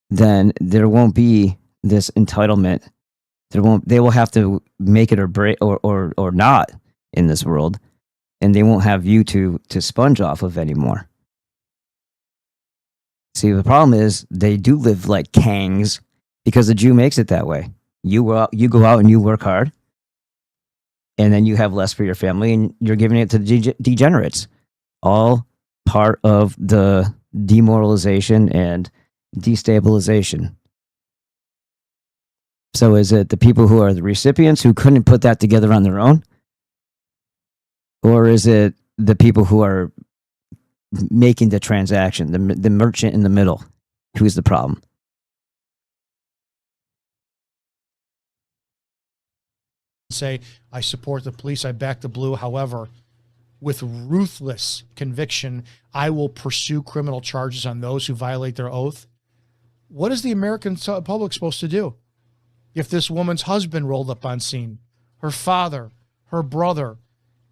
then there won't be this entitlement. They will have to make it or break or not in this world, and they won't have you to sponge off of anymore. See, the problem is they do live like kangs because the Jew makes it that way. You go out and you work hard, and then you have less for your family, and you're giving it to the degenerates. All part of the demoralization and destabilization. So is it the people who are the recipients who couldn't put that together on their own? Or is it the people who are making the transaction, the merchant in the middle? Who's the problem? Say, I support the police, I back the blue. However, with ruthless conviction, I will pursue criminal charges on those who violate their oath. What is the American public supposed to do? If this woman's husband rolled up on scene, her father, her brother,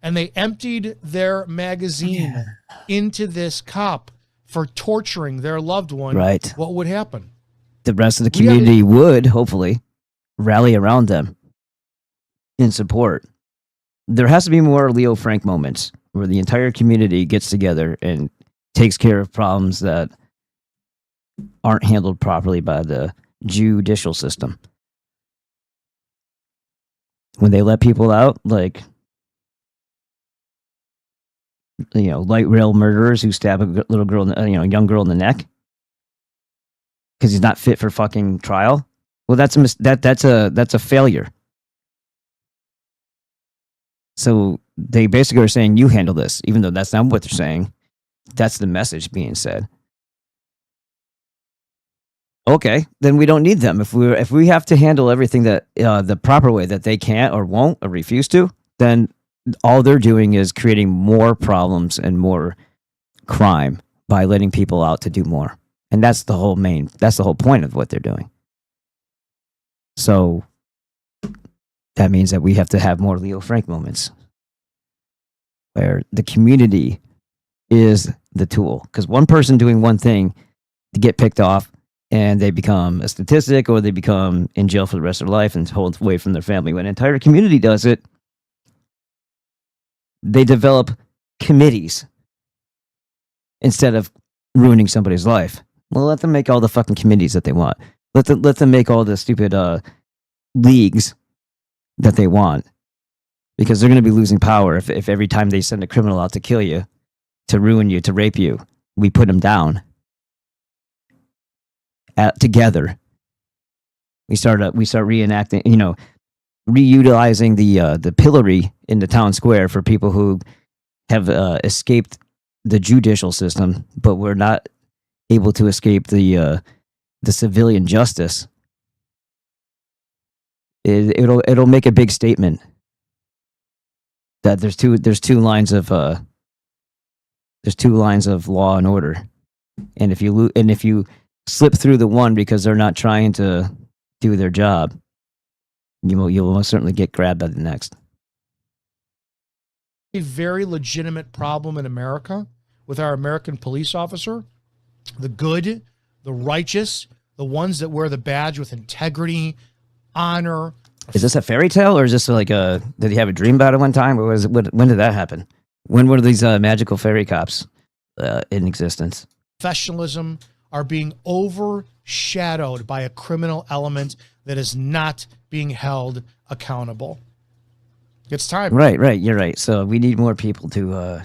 and they emptied their magazine into this cop for torturing their loved one, right, what would happen? The rest of the community would, hopefully, rally around them in support. There has to be more Leo Frank moments where the entire community gets together and takes care of problems that aren't handled properly by the judicial system. When they let people out, like, light rail murderers who stab a little girl, young girl in the neck because he's not fit for fucking trial. Well, that's a failure. So they basically are saying you handle this, even though that's not what they're saying. That's the message being said. Okay, then we don't need them. If we have to handle everything that the proper way that they can't or won't or refuse to, then all they're doing is creating more problems and more crime by letting people out to do more. And that's the whole point of what they're doing. So that means that we have to have more Leo Frank moments where the community is the tool. Because one person doing one thing to get picked off and they become a statistic or they become in jail for the rest of their life and hold away from their family. When an entire community does it, they develop committees instead of ruining somebody's life. Well, let them make all the fucking committees that they want. Let them make all the stupid leagues that they want, because they're going to be losing power if every time they send a criminal out to kill you, to ruin you, to rape you, we put them down together. We start reenacting, reutilizing the pillory in the town square for people who have escaped the judicial system, but we're not able to escape the civilian justice. It'll make a big statement that there's two lines of law and order, and if you slip through the one because they're not trying to do their job, you'll most certainly get grabbed by the next. A very legitimate problem in America with our American police officer, the good, the righteous, the ones that wear the badge with integrity, honor. Is this a fairy tale, or is this like did he have a dream about it one time, or when did that happen? When were these magical fairy cops in existence? Professionalism are being overshadowed by a criminal element that is not being held accountable. It's time. Right. You're right. So we need more people to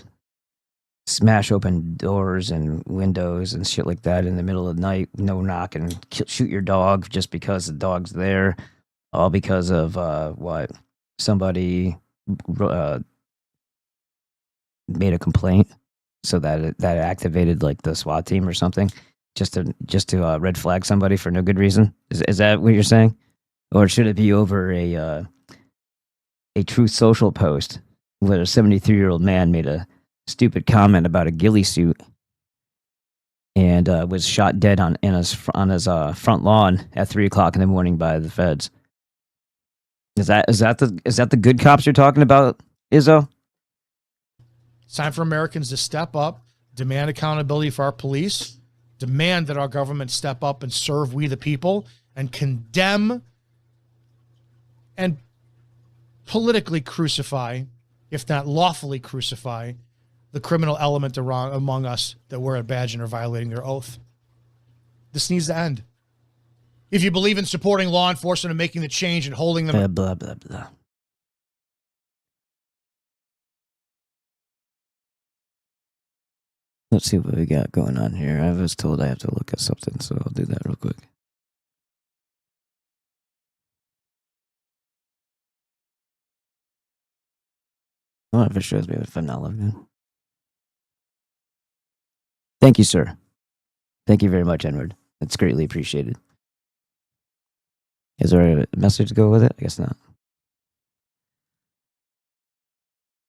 smash open doors and windows and shit like that in the middle of the night, no knock, and shoot your dog just because the dog's there, all because of what somebody made a complaint, so that activated like the SWAT team or something, just to red flag somebody for no good reason. Is that what you're saying, or should it be over a Truth Social post where a 73-year-old man made a stupid comment about a ghillie suit and was shot dead on his front lawn at 3:00 in the morning by the feds? Is that the good cops you're talking about, Izzo? It's time for Americans to step up, demand accountability for our police, demand that our government step up and serve we the people, and condemn and politically crucify, if not lawfully crucify, the criminal element among us that wear a badge and are violating their oath. This needs to end. If you believe in supporting law enforcement and making the change and holding them... Blah, blah, blah. Let's see what we got going on here. I was told I have to look at something, so I'll do that real quick. I wonder if it shows me if I'm not logged in. Thank you, sir. Thank you very much, Edward. That's greatly appreciated. Is there a message to go with it? I guess not.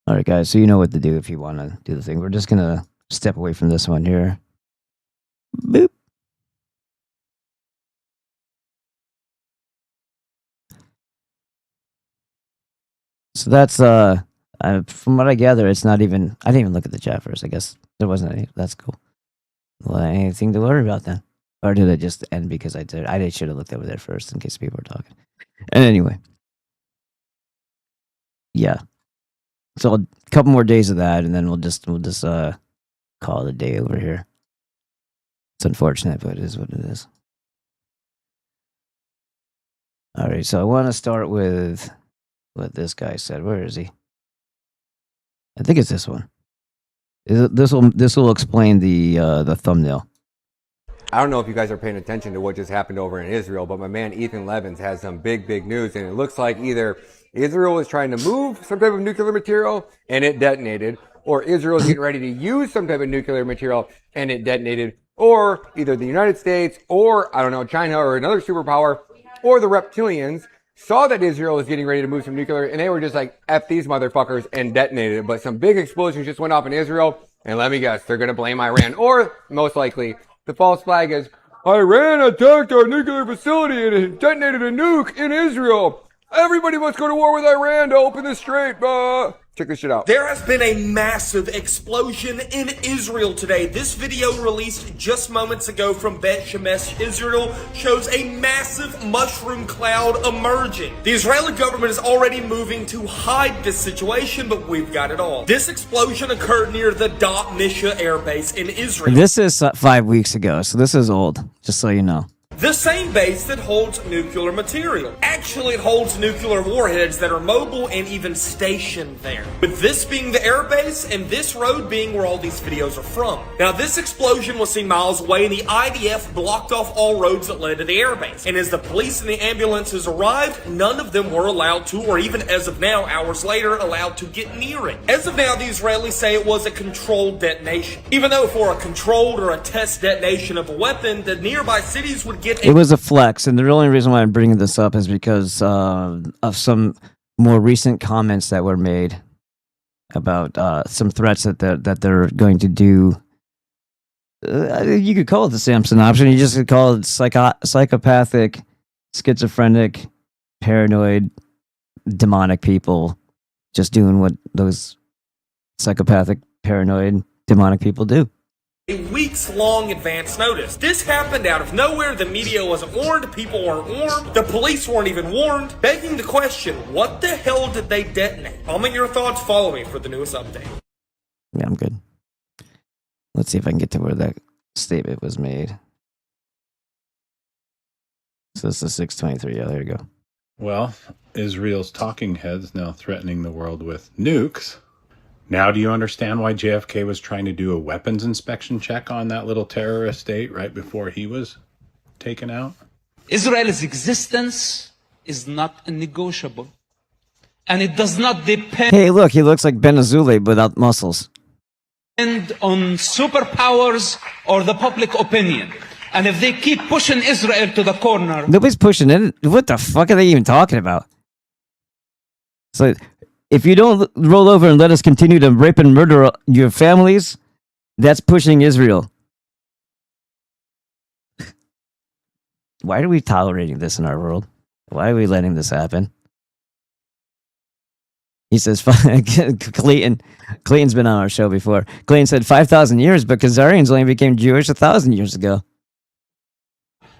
All right, guys. So you know what to do if you want to do the thing. We're just going to step away from this one here. Boop. So that's, from what I gather, it's not even, I didn't even look at the chat first. I guess there wasn't any. That's cool. Well, anything to worry about then? Or did it just end because I did? I should have looked over there first in case people were talking. And anyway. Yeah. So a couple more days of that, and then we'll just call call it a day over here. It's unfortunate, but it is what it is. All right, so I want to start with what this guy said. Where is he? I think it's this one. This will explain the thumbnail. I don't know if you guys are paying attention to what just happened over in Israel, but my man Ethan Levins has some big news, and it looks like either Israel is trying to move some type of nuclear material and it detonated, or Israel is getting ready to use some type of nuclear material and it detonated, or either the United States or, I don't know, China or another superpower, or the reptilians saw that Israel was getting ready to move some nuclear, and they were just like, F these motherfuckers, and detonated it. But some big explosions just went off in Israel, and let me guess, they're going to blame Iran. Or, most likely, the false flag is, Iran attacked our nuclear facility and it detonated a nuke in Israel. Everybody must go to war with Iran to open the strait. Check this shit out. There has been a massive explosion in Israel today. This video released just moments ago from Bet Shemesh, Israel, shows a massive mushroom cloud emerging. The Israeli government is already moving to hide this situation, but we've got it all. This explosion occurred near the Dat Misha Air Base in Israel. This is 5 weeks ago, so this is old, just so you know. The same base that holds nuclear material. Actually, it holds nuclear warheads that are mobile and even stationed there. With this being the air base and this road being where all these videos are from. Now, this explosion was seen miles away and the IDF blocked off all roads that led to the air base. And as the police and the ambulances arrived, none of them were allowed to, or even as of now, hours later, allowed to get near it. As of now, the Israelis say it was a controlled detonation. Even though for a controlled or a test detonation of a weapon, the nearby cities would get It was a flex, and the only reason why I'm bringing this up is because of some more recent comments that were made about some threats that they're going to do. You could call it the Samson option. You just could call it psychopathic, schizophrenic, paranoid, demonic people just doing what those psychopathic, paranoid, demonic people do. A weeks-long advance notice. This happened out of nowhere. The media wasn't warned. People weren't warned. The police weren't even warned. Begging the question, what the hell did they detonate? Comment your thoughts. Follow me for the newest update. Yeah, I'm good. Let's see if I can get to where that statement was made. So this is 623. Yeah, there you go. Well, Israel's talking heads now threatening the world with nukes. Now do you understand why JFK was trying to do a weapons inspection check on that little terrorist state right before he was taken out? Israel's existence is not negotiable. And it does not depend Hey, look, he looks like Ben Azule without muscles. on superpowers or the public opinion. And if they keep pushing Israel to the corner, Nobody's pushing it. What the fuck are they even talking about? So, if you don't roll over and let us continue to rape and murder your families, that's pushing Israel. Why are we tolerating this in our world? Why are we letting this happen? He says, Clayton's been on our show before. Clayton said 5,000 years, but Khazarians only became Jewish 1,000 years ago.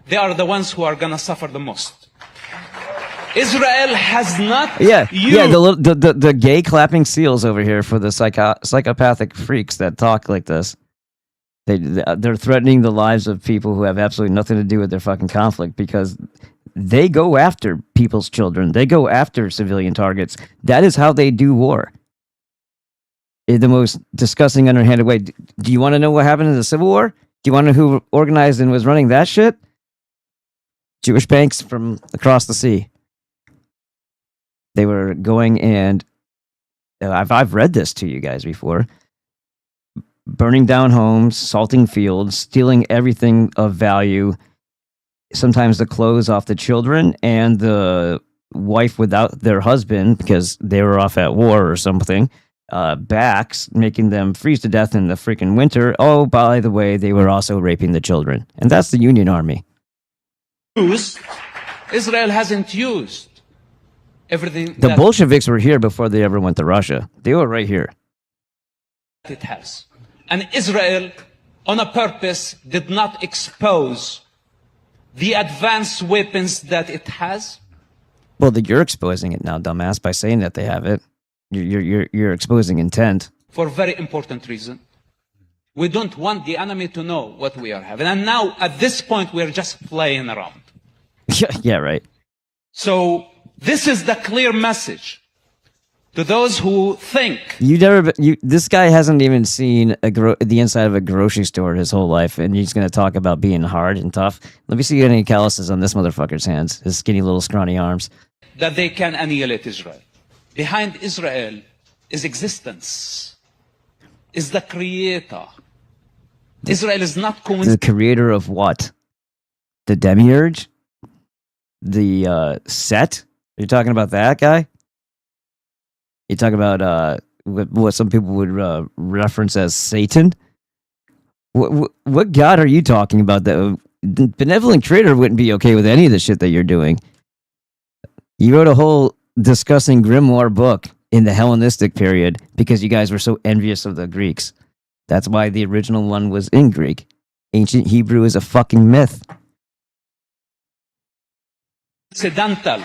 they are the ones who are going to suffer the most. Israel has not Yeah, the gay clapping seals over here for the psychopathic freaks that talk like this. They're threatening the lives of people who have absolutely nothing to do with their fucking conflict because they go after people's children. They go after civilian targets. That is how they do war. In the most disgusting, underhanded way. Do you want to know what happened in the Civil War? Do you want to know who organized and was running that shit? Jewish banks from across the sea. They were going and I've read this to you guys before. Burning down homes, salting fields, stealing everything of value, sometimes the clothes off the children and the wife without their husband because they were off at war or something, backs, making them freeze to death in the freaking winter. Oh, by the way, they were also raping the children. And that's the Union Army. Israel hasn't used everything. The Bolsheviks were here before they ever went to Russia. They were right here. It has. And Israel, on a purpose, did not expose the advanced weapons that it has. Well, you're exposing it now, dumbass, by saying that they have it. You're exposing intent. For a very important reason. We don't want the enemy to know what we are having. And now, at this point, we're just playing around. Yeah, right. So, this is the clear message to those who think. This guy hasn't even seen the inside of a grocery store his whole life, and he's going to talk about being hard and tough. Let me see any calluses on this motherfucker's hands, his skinny little scrawny arms. That they can annihilate Israel. Behind Israel is existence, is the creator. Israel is not the creator of what? The demiurge? The Set? Are you talking about that guy? You talk about what some people would reference as Satan? What God are you talking about? The benevolent creator wouldn't be okay with any of the shit that you're doing. You wrote a whole discussing grimoire book in the Hellenistic period because you guys were so envious of the Greeks. That's why the original one was in Greek. Ancient Hebrew is a fucking myth. Accidental.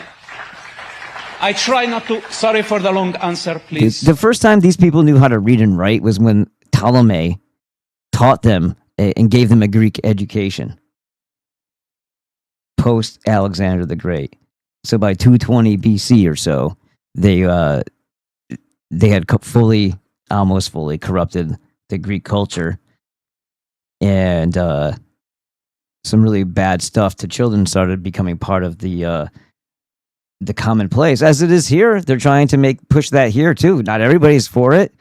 I try not to. Sorry for the long answer, please. The first time these people knew how to read and write was when Ptolemy taught them and gave them a Greek education. Post Alexander the Great. So by 220 BC or so, they had almost fully corrupted the Greek culture, and some really bad stuff to children started becoming part of the commonplace, as it is here. They're trying to push that here too. Not everybody's for it,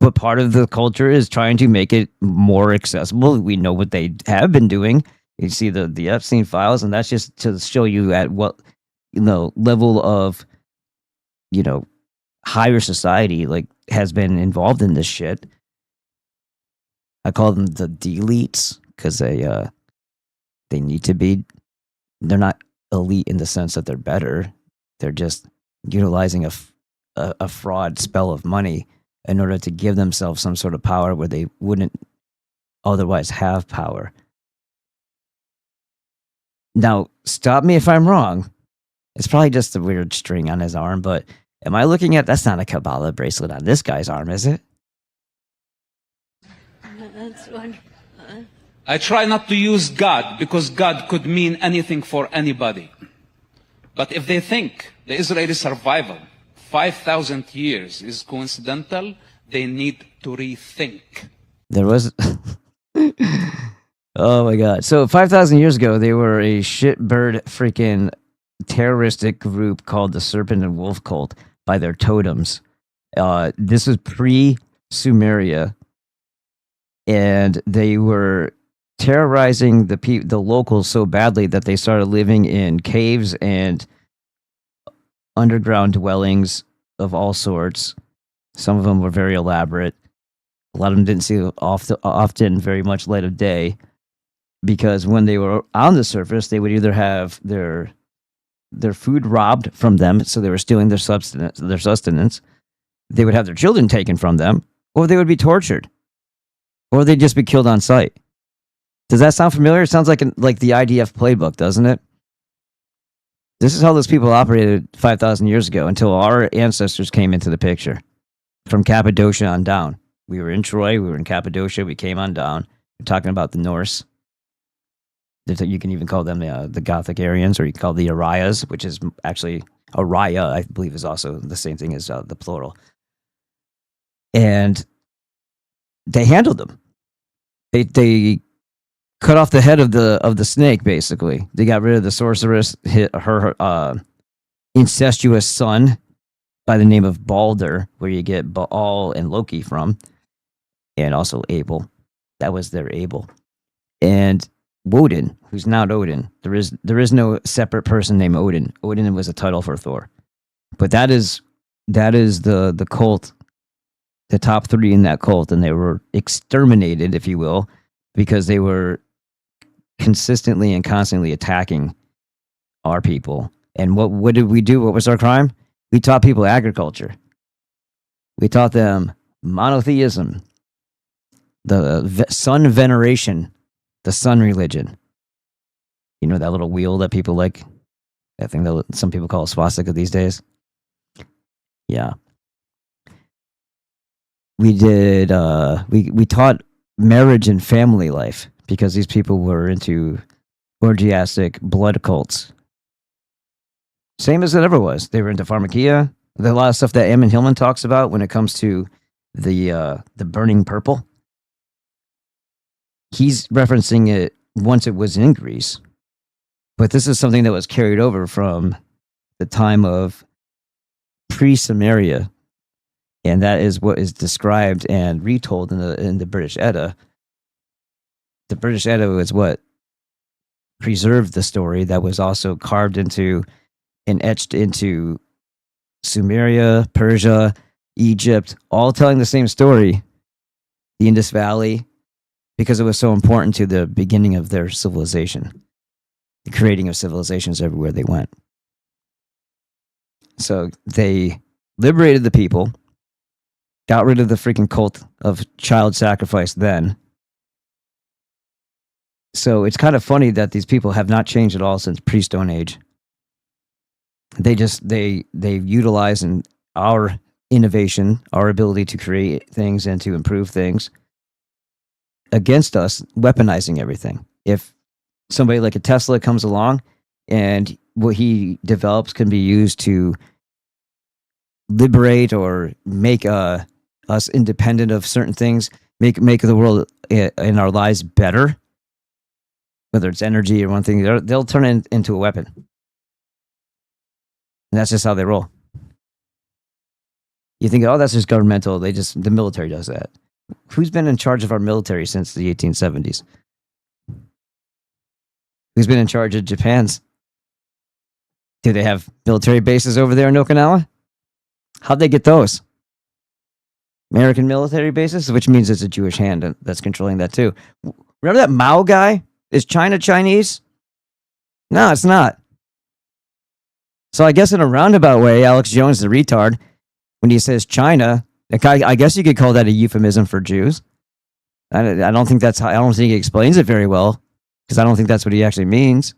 but part of the culture is trying to make it more accessible. We know what they have been doing. You see the Epstein files, and that's just to show you at what level of higher society has been involved in this shit. I call them the deletes because they need to be. They're not elite in the sense that they're better. They're just utilizing a fraud spell of money in order to give themselves some sort of power where they wouldn't otherwise have power. Now, stop me if I'm wrong. It's probably just a weird string on his arm, but am I looking at... That's not a Kabbalah bracelet on this guy's arm, is it? That's one. I try not to use God because God could mean anything for anybody. But if they think the Israeli survival 5,000 years is coincidental, they need to rethink. There was... Oh my God. So 5,000 years ago, they were a shitbird freaking terroristic group called the Serpent and Wolf Cult by their totems. This was pre-Sumeria, and they were terrorizing the locals so badly that they started living in caves and underground dwellings of all sorts. Some of them were very elaborate. A lot of them didn't see often very much light of day, because when they were on the surface, they would either have their food robbed from them, so they were stealing their sustenance. They would have their children taken from them, or they would be tortured, or they'd just be killed on sight. Does that sound familiar? It sounds like the IDF playbook, doesn't it? This is how those people operated 5,000 years ago until our ancestors came into the picture. From Cappadocia on down. We were in Troy, we were in Cappadocia, we came on down. We're talking about the Norse. You can even call them the Gothic Aryans, or you can call the Arias, which is actually Araya, I believe, is also the same thing as the plural. And they handled them. They cut off the head of the snake. Basically, they got rid of the sorceress, her incestuous son by the name of Balder, where you get Baal and Loki from, and also Abel. That was their Abel. And Woden, who's not Odin. There is no separate person named Odin. Odin was a title for Thor. But that is the cult, the top three in that cult, and they were exterminated, if you will, because they were consistently and constantly attacking our people. And what did we do? What was our crime? We taught people agriculture. We taught them monotheism, the sun veneration, the sun religion. You know that little wheel that people like? That thing that some people call a swastika these days? Yeah. We did, we taught marriage and family life, because these people were into orgiastic blood cults. Same as it ever was. They were into pharmakia. There's a lot of stuff that Eamon Hillman talks about when it comes to the burning purple. He's referencing it once it was in Greece, but this is something that was carried over from the time of pre-Samaria, and that is what is described and retold in the British Edda. The British Edda was what preserved the story that was also carved into and etched into Sumeria, Persia, Egypt, all telling the same story, the Indus Valley, because it was so important to the beginning of their civilization, the creating of civilizations everywhere they went. So they liberated the people, got rid of the freaking cult of child sacrifice then. So it's kind of funny that these people have not changed at all since pre-Stone Age. They utilize our innovation, our ability to create things and to improve things against us, weaponizing everything. If somebody like a Tesla comes along and what he develops can be used to liberate or make us independent of certain things, make the world in our lives better, whether it's energy or one thing, they'll turn it into a weapon. And that's just how they roll. You think, oh, that's just governmental. The military does that. Who's been in charge of our military since the 1870s? Who's been in charge of Japan's? Do they have military bases over there in Okinawa? How'd they get those? American military bases, which means it's a Jewish hand that's controlling that too. Remember that Mao guy? Is China Chinese? No, it's not. So I guess in a roundabout way, Alex Jones is a retard when he says China. I guess you could call that a euphemism for Jews. I don't think I don't think he explains it very well, because I don't think that's what he actually means.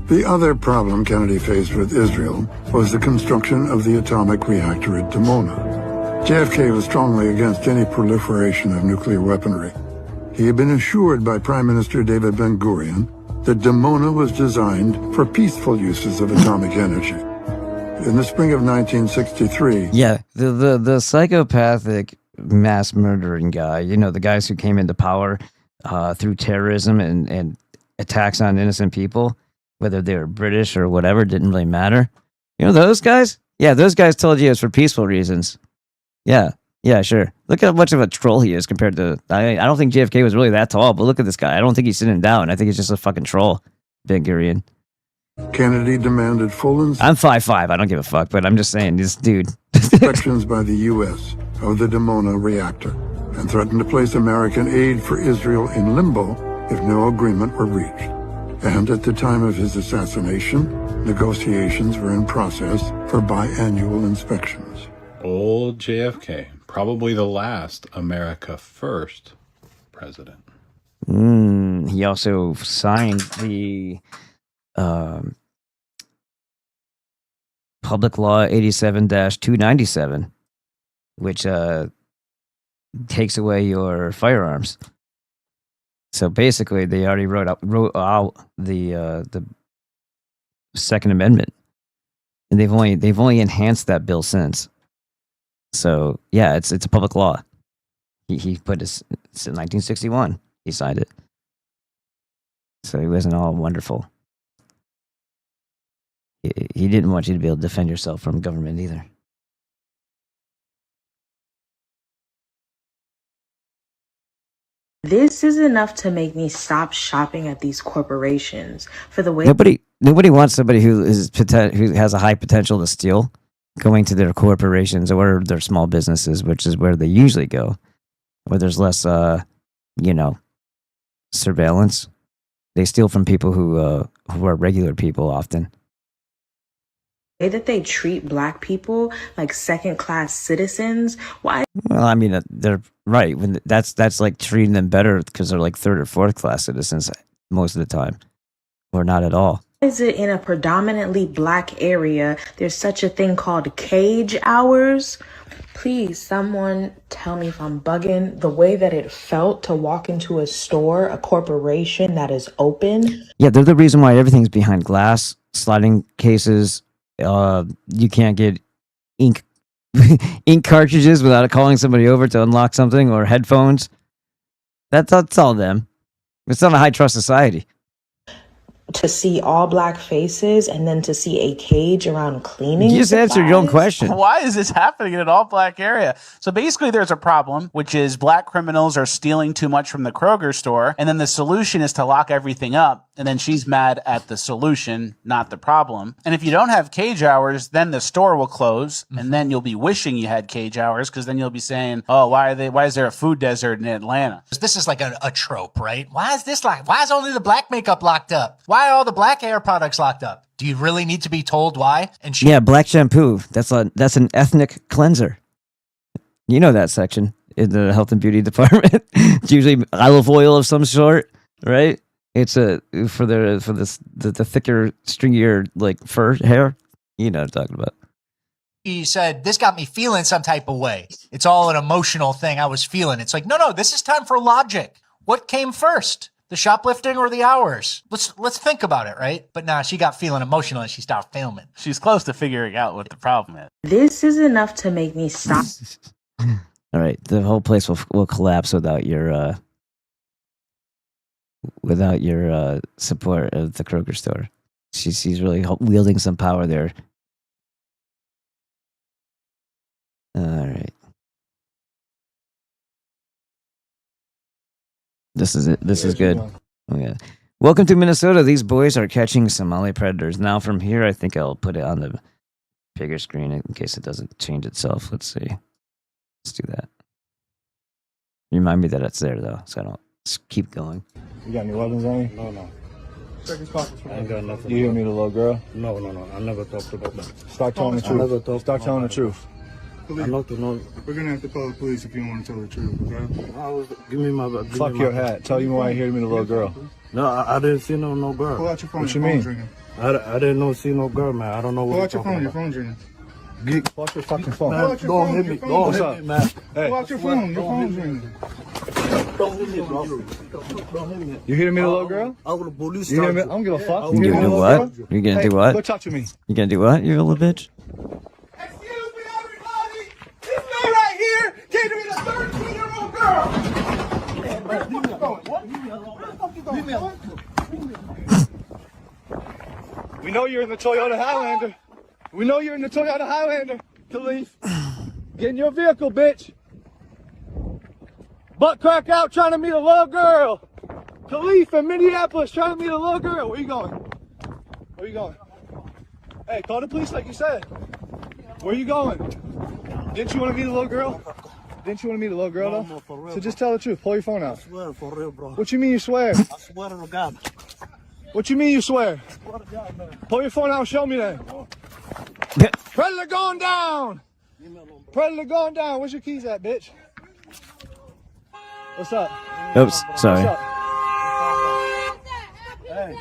The other problem Kennedy faced with Israel was the construction of the atomic reactor at Dimona. JFK was strongly against any proliferation of nuclear weaponry. He had been assured by Prime Minister David Ben-Gurion that Dimona was designed for peaceful uses of atomic energy. In the spring of 1963... Yeah, the psychopathic mass murdering guy, the guys who came into power through terrorism and attacks on innocent people, whether they were British or whatever, didn't really matter. Those guys? Yeah, those guys told you it was for peaceful reasons. Yeah, sure. Look how much of a troll he is compared to... I don't think JFK was really that tall, but look at this guy. I don't think he's sitting down. I think he's just a fucking troll. Ben-Gurion. Kennedy demanded full I'm 5'5". I don't give a fuck, but I'm just saying, this dude... inspections by the U.S. of the Dimona reactor and threatened to place American aid for Israel in limbo if no agreement were reached. And at the time of his assassination, negotiations were in process for biannual inspections. Old JFK, probably the last America First president. He also signed the Public Law 87-297, which takes away your firearms. So basically, they already wrote out the Second Amendment, and they've only enhanced that bill since. So yeah, it's a public law. He put it's in 1961. He signed it. So he wasn't all wonderful. He didn't want you to be able to defend yourself from government either. This is enough to make me stop shopping at these corporations for the way Nobody wants somebody who has a high potential to steal going to their corporations or their small businesses, which is where they usually go, where there's less surveillance. They steal from people who are regular people often. The way that they treat black people like second-class citizens. Why? Well, I mean, they're right. When that's like treating them better because they're like third or fourth class citizens most of the time, or not at all. is it in a predominantly black area there's such a thing called cage hours? Please, someone tell me if I'm bugging. The way that it felt to walk into a store, a corporation that is open. Yeah, they're the reason why everything's behind glass, sliding cases. You can't get ink ink cartridges without calling somebody over to unlock something, or headphones. That's all them. It's not a high trust society. To see all black faces and then to see a cage around cleaning. You just answered your own question. Why is this happening in an all black area? So basically there's a problem, which is black criminals are stealing too much from the Kroger store. And then the solution is to lock everything up. And then she's mad at the solution, not the problem. And if you don't have cage hours, then the store will close. And then you'll be wishing you had cage hours, because then you'll be saying, oh, why is there a food desert in Atlanta? This is like a trope, right? Why is only the black makeup locked up? Why are all the black hair products locked up? Do you really need to be told why? And yeah, black shampoo. That's an ethnic cleanser. You know that section in the health and beauty department. It's usually olive oil of some sort, right? It's for the thicker, stringier, like fur hair. You know what I'm talking about. He said, this got me feeling some type of way. It's all an emotional thing I was feeling. It's like, no, this is time for logic. What came first? The shoplifting or the hours? Let's think about it, right? But nah, she got feeling emotional and she stopped filming. She's close to figuring out what the problem is. This is enough to make me stop. All right, the whole place will collapse without your support of the Kroger store. She's really wielding some power there. All right. This is it. This is good. Oh, yeah. Welcome to Minnesota. These boys are catching Somali predators. Now from here, I think I'll put it on the bigger screen in case it doesn't change itself. Let's see. Let's do that. Remind me that it's there, though, so I don't keep going. You got any weapons on you? No. I ain't got nothing. You hear me, the little girl? No. I never talked about that. Start telling the truth. Start telling the truth. I know to know. We're gonna have to call the police if you want to tell the truth, okay? Give me my. Fuck your hat. Tell you why you hear me, the little girl. No, I didn't see no girl. Pull out your phone. What you mean? I didn't see no girl, man. I don't know what. Pull out your phone. Your phone's ringing. Pull out your fucking phone. Man, don't hit me. Don't hit me, man. Hey. Pull out your phone. Your phone's ringing. Don't hit me, bro. Don't hit me. You hearing me, the little girl? I will police. You hear me? I don't give a fuck. You gonna do what? You gonna do what? Go talk to me. You gonna do what, you little bitch? Excuse me, everybody! This man right here came to me a 13-year-old girl! Where the fuck you going? What? Where the fuck you going? We know you're in the Toyota Highlander. We know you're in the Toyota Highlander. Khalif, get in your vehicle, bitch. Butt crack out trying to meet a little girl. Khalif in Minneapolis trying to meet a little girl. Where you going? Where you going? Hey, call the police like you said. Where you going? Didn't you want to meet a little girl? Didn't you want to meet a little girl, though? No, for real, so just tell the truth. Pull your phone out. I swear, for real, bro. What you mean you swear? I swear to God. What you mean you swear? I swear to God, man. Pull your phone out and show me then. Predator going down! Predator going down. Where's your keys at, bitch? What's up? Oops, sorry. What's up? Hey,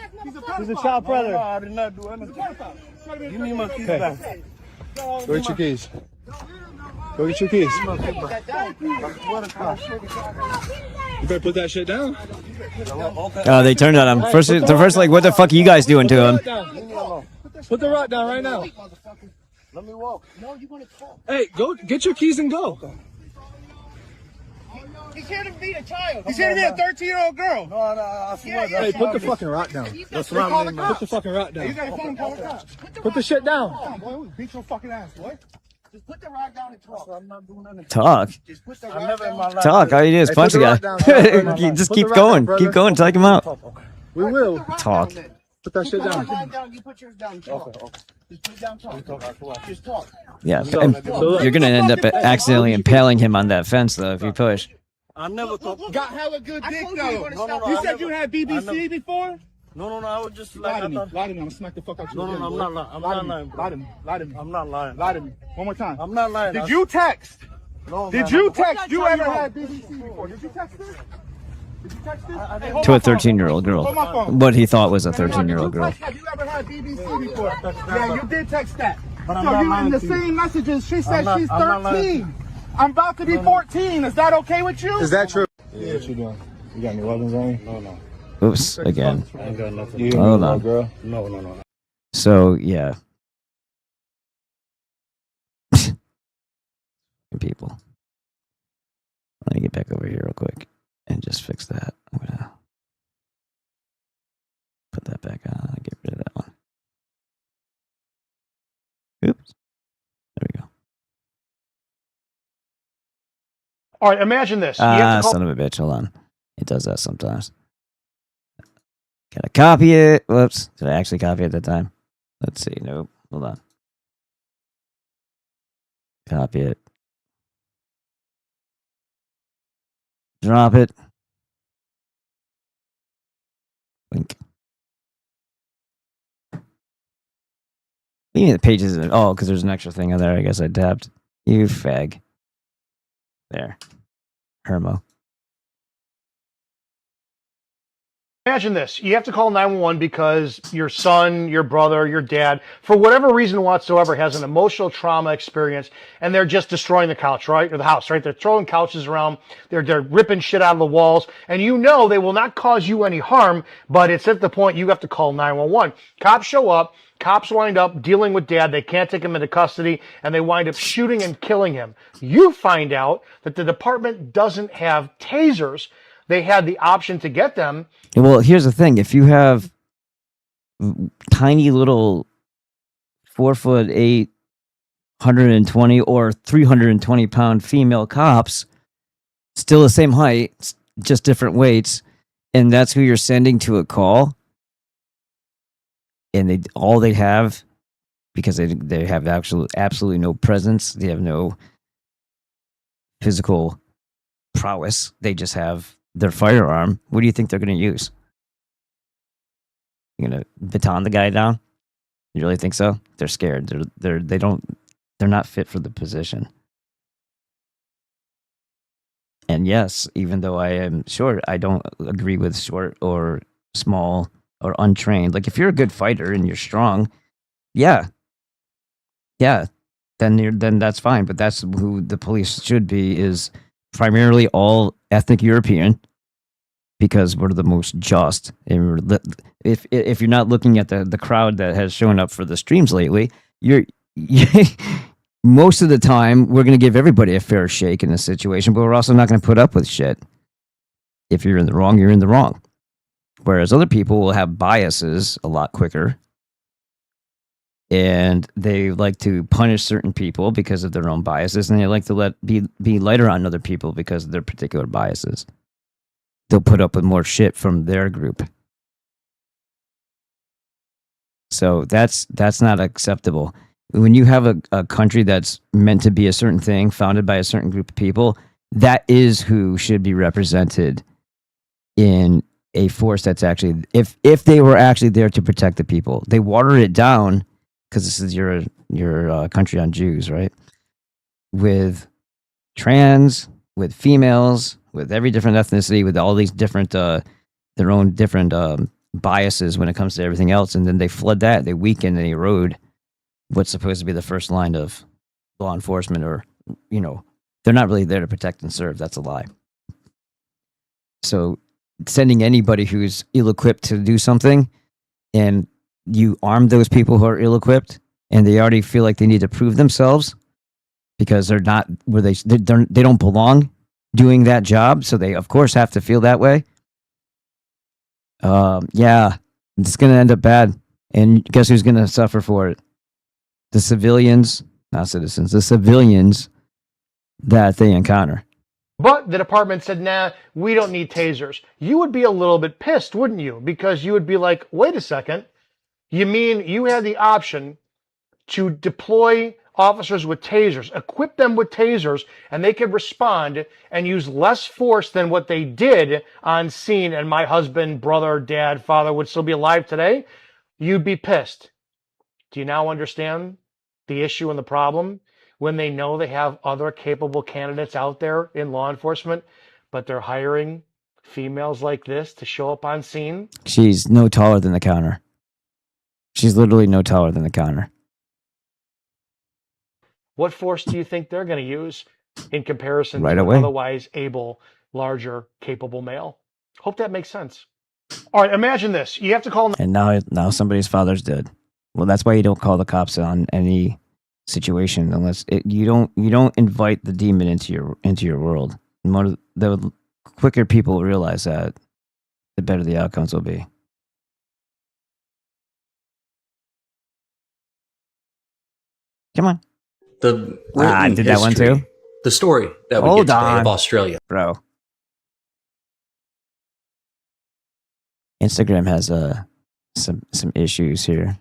he's a child predator. No, I did not do anything. Give me my keys back. Go get your keys. Go get your keys. I swear to God. You better put that shit down. Oh, they turned on him. First, like, what the fuck are you guys doing to him? Put the rock down right now. Let me walk. No, you want to talk. Hey, go get your keys and go. He's here to meet a child. He's here to meet a 13-year-old girl. No, I swear. Hey, put the fucking rock down. That's what I mean, man. Put the fucking rock down. You got a phone call the cops. Put the shit down. Come on, boy. We'll beat your fucking ass, boy. Just put the rock down and talk. I'm not doing anything. Talk. Just put the I rock never in down. my life. Talk. All you do is punch the guy. Just keep going. Keep going. Take him out. We will. Talk. Put that shit down. You put yours down. Talk. Just put it down. Talk. Just talk. Yeah, you're gonna end up accidentally impaling him on that fence, though, if you push. I never talked. Got hella good dick, though. No, You said you had BBC before? No, I was just Lie like. to me. Lie to me. I'm gonna smack the fuck out you. No, I'm not lying. I'm not lying. Lie to me. Lie to me. I'm not lying. Lie to me. One more time. I'm not lying. Did you text? No, Did man. you text? You ever had BBC before? Did you text her? Did you text this? To a 13-year-old girl. Hold my phone. What he thought was a 13-year-old girl. Have you ever had BBC before? Yeah, you did text that. But I'm So not you in lying the to you. same messages. She said not- she's I'm not lying 13. I'm about to be 14. Is that okay with you? Is that true? Yeah, what you doing? You got any weapons on you? No, no. Oops, again. I ain't got nothing. You hear me, Hold little on. girl? No, no, no. So, yeah. People. Let me get back over here real quick and just fix that. I'm going to put that back on and get rid of that one. Oops. There we go. All right, imagine this. You have Ah, to call- son of a bitch. Hold on. It does that sometimes. Can I copy it? Whoops. Did I actually copy it that time? Let's see. Nope. Hold on. Copy it. Drop it. Wink. Even the pages. Oh, because there's an extra thing on there. I guess I tapped. You fag. There. Hermo. Imagine this. You have to call 911 because your son, your brother, your dad, for whatever reason whatsoever, has an emotional trauma experience, and they're just destroying the couch, right? Or the house, right? They're throwing couches around. They're ripping shit out of the walls, and you know they will not cause you any harm, but it's at the point you have to call 911. Cops show up. Cops wind up dealing with dad. They can't take him into custody, and they wind up shooting and killing him. You find out that the department doesn't have tasers. They had the option to get them. Well, here's the thing. If you have tiny little 4'8", 120 or 320 pound female cops, still the same height, just different weights, and that's who you're sending to a call, and all they have, because they have absolutely no presence, they have no physical prowess, they just have their firearm. What do you think they're going to use? You're going to baton the guy down? You really think so? They're scared. They're not fit for the position. And yes, even though I am short, I don't agree with short or small or untrained. Like if you're a good fighter and you're strong, yeah, then that's fine. But that's who the police should be, is primarily all ethnic European, because we're the most just. And if you're not looking at the crowd that has shown up for the streams lately, you're most of the time we're going to give everybody a fair shake in this situation, but we're also not going to put up with shit. If you're in the wrong, you're in the wrong. Whereas other people will have biases a lot quicker, and they like to punish certain people because of their own biases, and they like to be lighter on other people because of their particular biases. They'll put up with more shit from their group. So that's not acceptable. When you have a country that's meant to be a certain thing, founded by a certain group of people, that is who should be represented in a force that's actually, if they were actually there to protect the people. They water it down because this is your country on Jews, right? With trans, with females, with every different ethnicity, with all these different, their own different biases when it comes to everything else. And then they flood that, they weaken and erode what's supposed to be the first line of law enforcement, or, they're not really there to protect and serve. That's a lie. So sending anybody who's ill-equipped to do something, and you arm those people who are ill-equipped, and they already feel like they need to prove themselves because they're not where they don't belong doing that job. So they, of course, have to feel that way. Yeah, it's going to end up bad. And guess who's going to suffer for it? The civilians, not citizens, the civilians that they encounter. But the department said, nah, we don't need tasers. You would be a little bit pissed, wouldn't you? Because you would be like, wait a second. You mean you had the option to deploy officers with tasers, equip them with tasers, and they could respond and use less force than what they did on scene, and my husband, brother, dad, father would still be alive today? You'd be pissed. Do you now understand the issue and the problem? When they know they have other capable candidates out there in law enforcement, but they're hiring females like this to show up on scene? She's no taller than the counter. She's literally no taller than the counter. What force do you think they're going to use in comparison Right to away. an otherwise able, larger, capable male? Hope that makes sense. All right, imagine this. You have to call. And now somebody's father's dead. Well, that's why you don't call the cops on any situation unless you don't invite the demon into your world. The quicker people realize that, the better the outcomes will be. Come on. The I did that one too. The story that we Hold get today on. of Australia. Bro. Instagram has some issues here.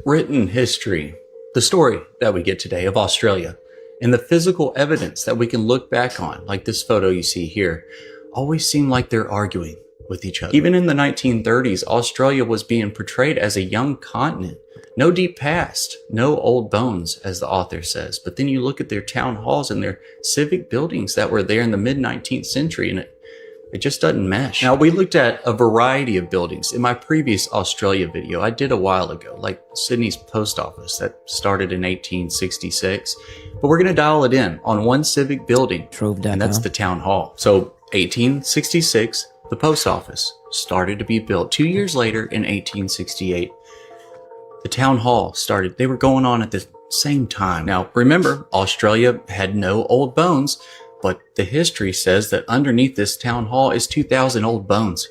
Written history, the story that we get today of Australia, and the physical evidence that we can look back on, like this photo you see here, always seem like they're arguing with each other. Even in the 1930s, Australia was being portrayed as a young continent. No deep past, no old bones, as the author says. But then you look at their town halls and their civic buildings that were there in the mid-19th century, and it just doesn't mesh. Now, we looked at a variety of buildings in my previous Australia video I did a while ago, like Sydney's post office that started in 1866. But we're going to dial it in on one civic building, and that's the town hall. So 1866, the post office started to be built. 2 years later, in 1868, the town hall started. They were going on at the same time. Now, remember, Australia had no old bones, but the history says that underneath this town hall is 2,000 old bones.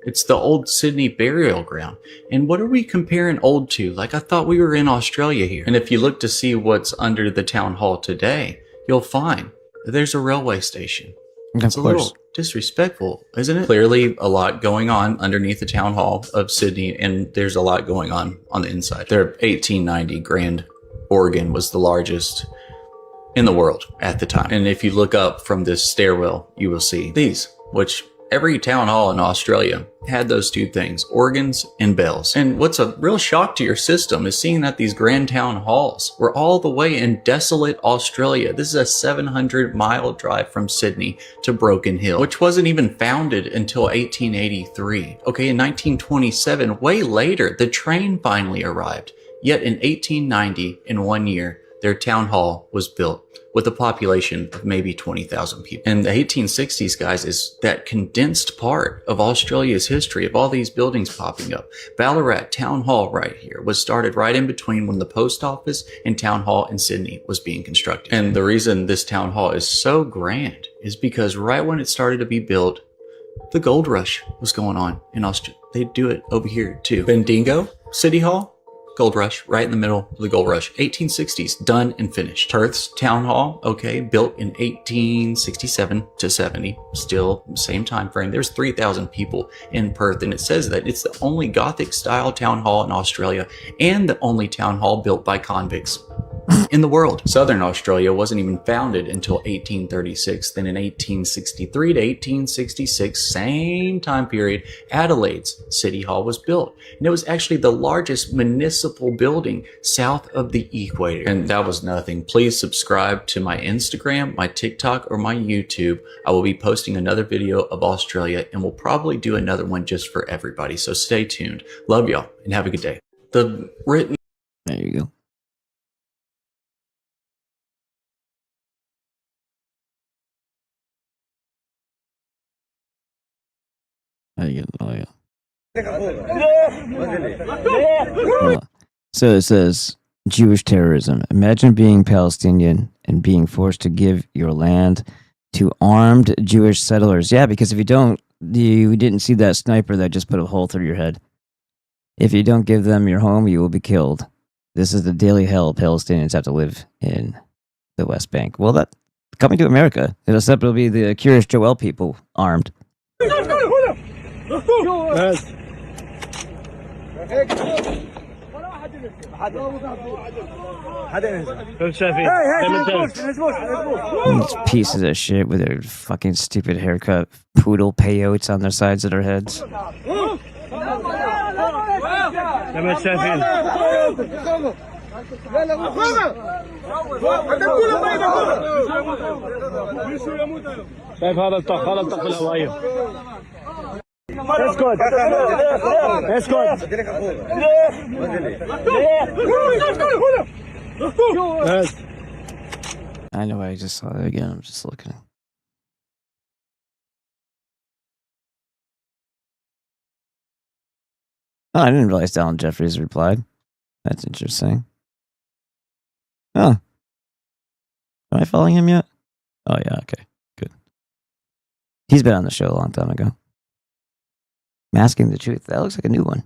It's the old Sydney burial ground. And what are we comparing old to? Like, I thought we were in Australia here. And if you look to see what's under the town hall today, you'll find that there's a railway station. It's a little disrespectful, isn't it? Clearly a lot going on underneath the town hall of Sydney, and there's a lot going on the inside. Their 1890 Grand Organ was the largest in the world at the time. And if you look up from this stairwell, you will see these, which every town hall in Australia had those two things, organs and bells. And what's a real shock to your system is seeing that these grand town halls were all the way in desolate Australia. This is a 700-mile drive from Sydney to Broken Hill, which wasn't even founded until 1883. Okay, in 1927, way later, the train finally arrived. Yet in 1890, in 1 year, their town hall was built with a population of maybe 20,000 people. And the 1860s, guys, is that condensed part of Australia's history of all these buildings popping up. Ballarat Town Hall right here was started right in between when the post office and town hall in Sydney was being constructed. And the reason this town hall is so grand is because right when it started to be built, the gold rush was going on in Australia. They do it over here too. Bendigo City Hall, gold rush, right in the middle of the gold rush. 1860s, done and finished. Perth's town hall, okay, built in 1867 to 70, still same time frame. There's 3,000 people in Perth, and it says that it's the only Gothic style town hall in Australia and the only town hall built by convicts in the world. Southern Australia wasn't even founded until 1836. Then in 1863 to 1866, same time period, Adelaide's City Hall was built. And it was actually the largest municipal building south of the equator. And that was nothing. Please subscribe to my Instagram, my TikTok, or my YouTube. I will be posting another video of Australia, and we'll probably do another one just for everybody. So stay tuned. Love y'all, and have a good day. The written... There you go. So it says Jewish terrorism. Imagine being Palestinian and being forced to give your land to armed Jewish settlers. Yeah, because if you don't, you didn't see that sniper that just put a hole through your head. If you don't give them your home, you will be killed. This is the daily hell Palestinians have to live in the West Bank. Well, that coming to America, it'll be the Curious Joel people armed. These pieces of shit with their fucking stupid haircut, poodle peyotes on their sides of their heads. زي ما انت شايفين. شايف هذا الطخ بالهوايه. اسكت اسكت. I know I just saw that again. I'm just looking. Oh, I didn't realize Alan Jeffries replied. That's interesting. Oh. Am I following him yet? Oh, yeah, okay. Good. He's been on the show a long time ago. Masking the Truth. That looks like a new one.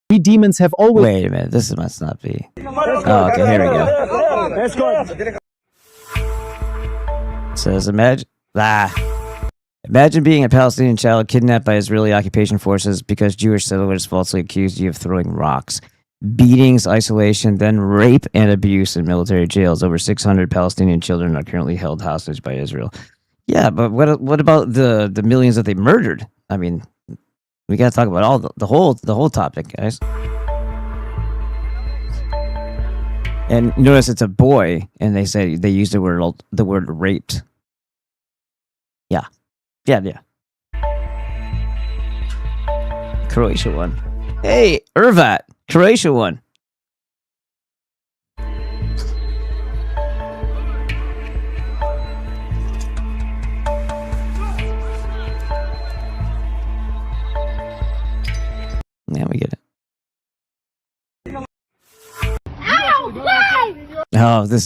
We demons have always... Wait a minute. This must not be... Oh, okay, here we go. It says, imagine being a Palestinian child kidnapped by Israeli occupation forces because Jewish settlers falsely accused you of throwing rocks. Beatings, isolation, then rape and abuse in military jails. Over 600 Palestinian children are currently held hostage by Israel. Yeah, but what about the millions that they murdered? I mean, we got to talk about all the whole topic, guys. And notice it's a boy, and they say they use the word raped. Yeah. Croatia won. Hey, Irvat, Croatia won. Yeah, we get it. Oh, this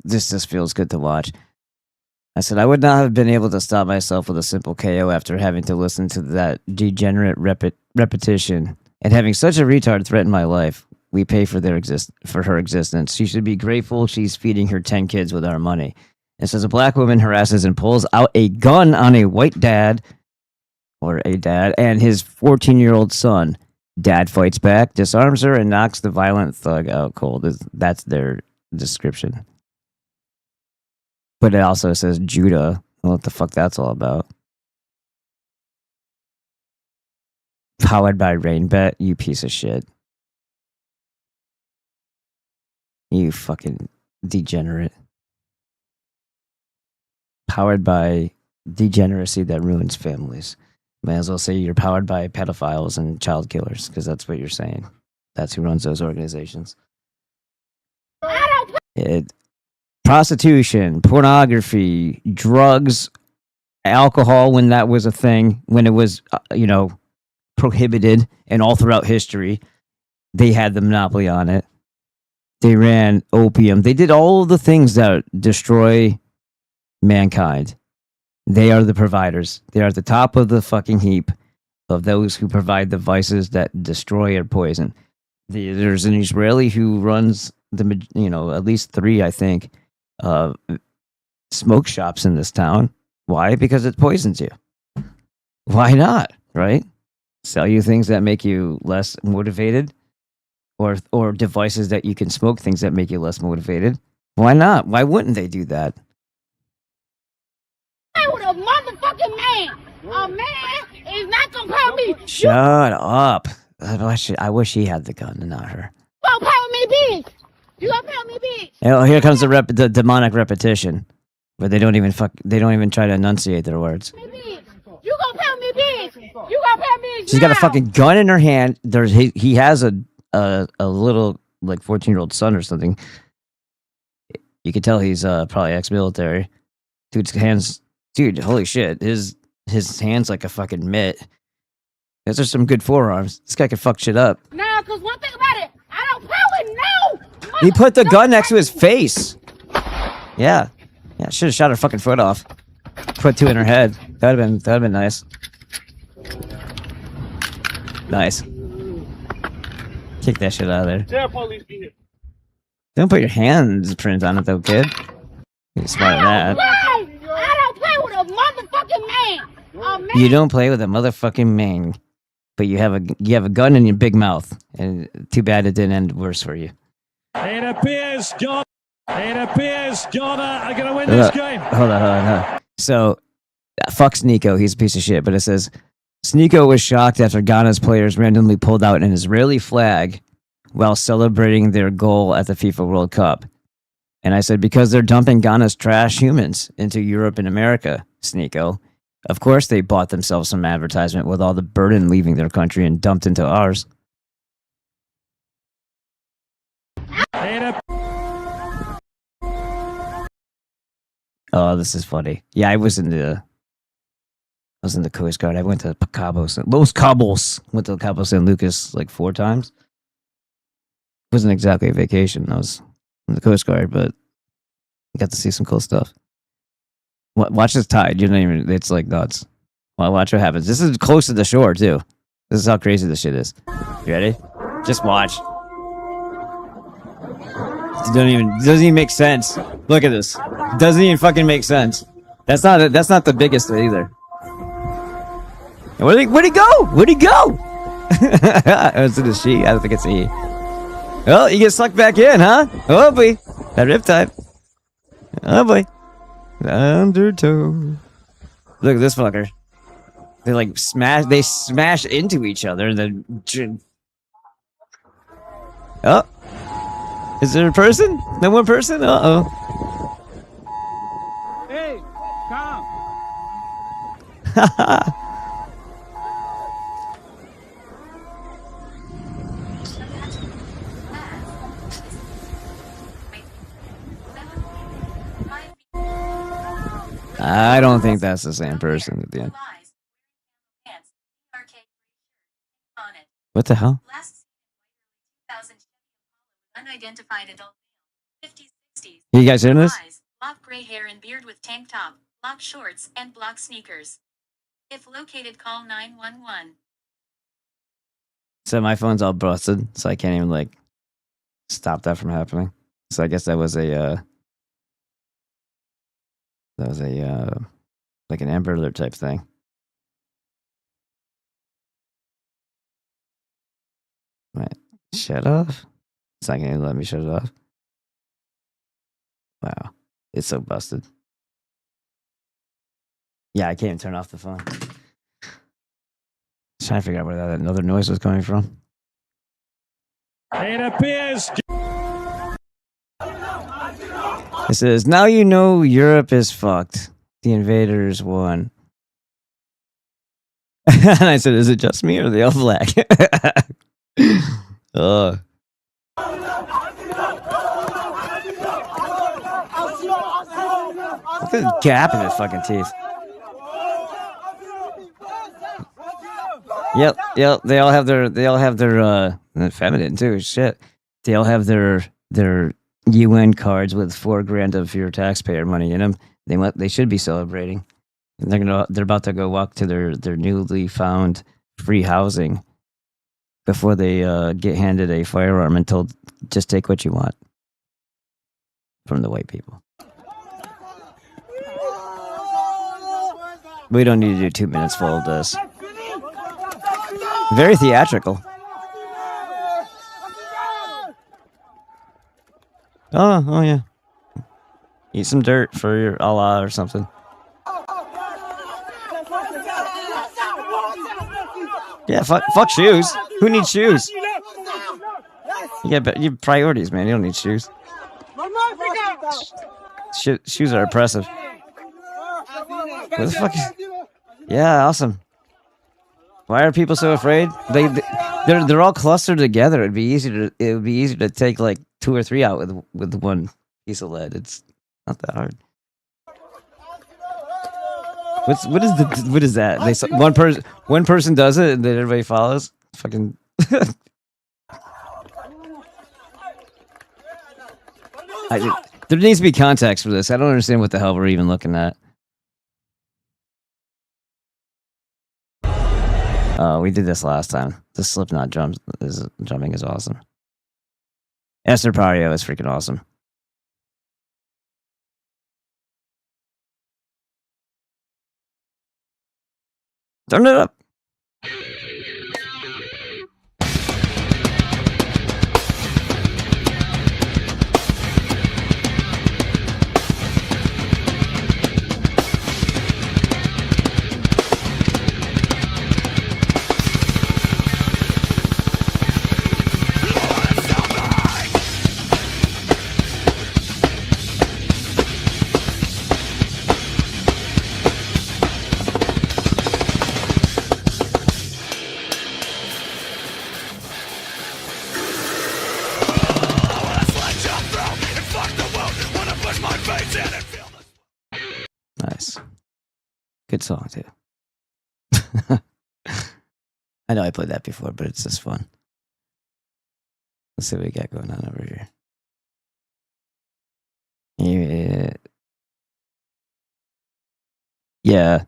just feels good to watch. I said I would not have been able to stop myself with a simple KO after having to listen to that degenerate repetition and having such a retard threaten my life. We pay for her existence. She should be grateful she's feeding her 10 kids with our money. It says a black woman harasses and pulls out a gun on a white dad and his 14-year-old son. Dad fights back, disarms her, and knocks the violent thug out cold. That's their description. But it also says Judah. What the fuck that's all about? Powered by Rainbet, you piece of shit. You fucking degenerate. Powered by degeneracy that ruins families. May as well say you're powered by pedophiles and child killers, because that's what you're saying. That's who runs those organizations. Prostitution, pornography, drugs, alcohol, when that was a thing, when it was, prohibited, and all throughout history, they had the monopoly on it. They ran opium. They did all the things that destroy mankind. They are the providers. They are at the top of the fucking heap of those who provide the vices that destroy or poison. There's an Israeli who runs at least 3, I think, smoke shops in this town. Why? Because it poisons you. Why not? Right? Sell you things that make you less motivated, or devices that you can smoke things that make you less motivated. Why not? Why wouldn't they do that? With a motherfucking man. A man is not gonna pound me. Shut up. I wish he had the gun and not her. You gonna pound me, bitch. You gonna pound me, bitch. Oh, here comes the demonic repetition, where they don't even try to enunciate their words. You gonna pound me, bitch. You gonna pound me. She's got a fucking gun in her hand. He has a little 14-year-old son or something. You can tell he's probably ex-military. Dude's hands. Dude, holy shit. His hand's like a fucking mitt. Those are some good forearms. This guy can fuck shit up. Nah, because one thing about it, I don't pound no. He put the gun next to his face. Yeah. Yeah, should have shot her fucking foot off. Put 2 in her head. That'd have been nice. Nice. Kick that shit out of there. Don't put your hands print on it though, kid. You're smart at that. I don't play with a motherfucking man. A man. You don't play with a motherfucking man, but you have a gun in your big mouth, and too bad it didn't end worse for you. It appears Ghana are going to win this game. Hold on. So Fuck Sneeko, he's a piece of shit. But it says Sneeko was shocked after Ghana's players randomly pulled out an Israeli flag while celebrating their goal at the FIFA World Cup. And I said, because they're dumping Ghana's trash humans into Europe and America, Sneeko. Of course they bought themselves some advertisement with all the burden leaving their country and dumped into ours. Oh, this is funny. Yeah, I was in the Coast Guard. I went to Los Cabos. Went to Cabo San Lucas like 4 times. Wasn't exactly a vacation. I was in the Coast Guard, but I got to see some cool stuff. Watch this tide. You don't even. It's like nuts. Well, watch what happens. This is close to the shore too. This is how crazy this shit is. You ready? Just watch. It doesn't even make sense. Look at this. It doesn't even fucking make sense. That's not the biggest either. Where'd he go? Where'd he go? Is it a she? I don't think it's a he. Oh, you get sucked back in, huh? Oh boy, that riptide. Oh boy, undertow. Look at this fucker. They like smash. They smash into each other. And then, oh, is there a person? No one person? Uh oh. Hey, calm. I don't think that's the same person at the end. What the hell? Unidentified adult male, 50s, 60s. You guys hearing this? Black gray hair and beard with tank top, black shorts, and black sneakers. If located, call 911. So my phone's all busted, so I can't even like stop that from happening. So I guess that was a like an Amber Alert type thing. Right. Shut off. It's not gonna let me shut it off. Wow. It's so busted. Yeah, I can't even turn off the phone. Trying to figure out where that another noise was coming from. It appears. It says, now you know Europe is fucked. The invaders won. And I said, is it just me or are they all black? Ugh. Look at the gap in his fucking teeth. Yep. They all have their feminine too. Shit. They all have their UN cards with $4,000 of your taxpayer money in them. They should be celebrating. And they're about to go walk to their newly found free housing before they get handed a firearm and told, just take what you want from the white people. We don't need to do 2 minutes full of this. Very theatrical. Oh yeah. Eat some dirt for your Allah or something. Yeah, fuck shoes. Who needs shoes? Yeah, but you priorities, man. You don't need shoes. Shoes are oppressive. What the fuck? Yeah, awesome. Why are people so afraid? They're all clustered together. It would be easy to take like 2 or 3 out with one piece of lead. It's not that hard. What is that? One person does it and then everybody follows. Fucking. There needs to be context for this. I don't understand what the hell we're even looking at. We did this last time. The Slipknot jumping is awesome. Esther Pario is freaking awesome. Turn it up. Nice. Good song, too. I know I played that before, but it's just fun. Let's see what we got going on over here. Yeah.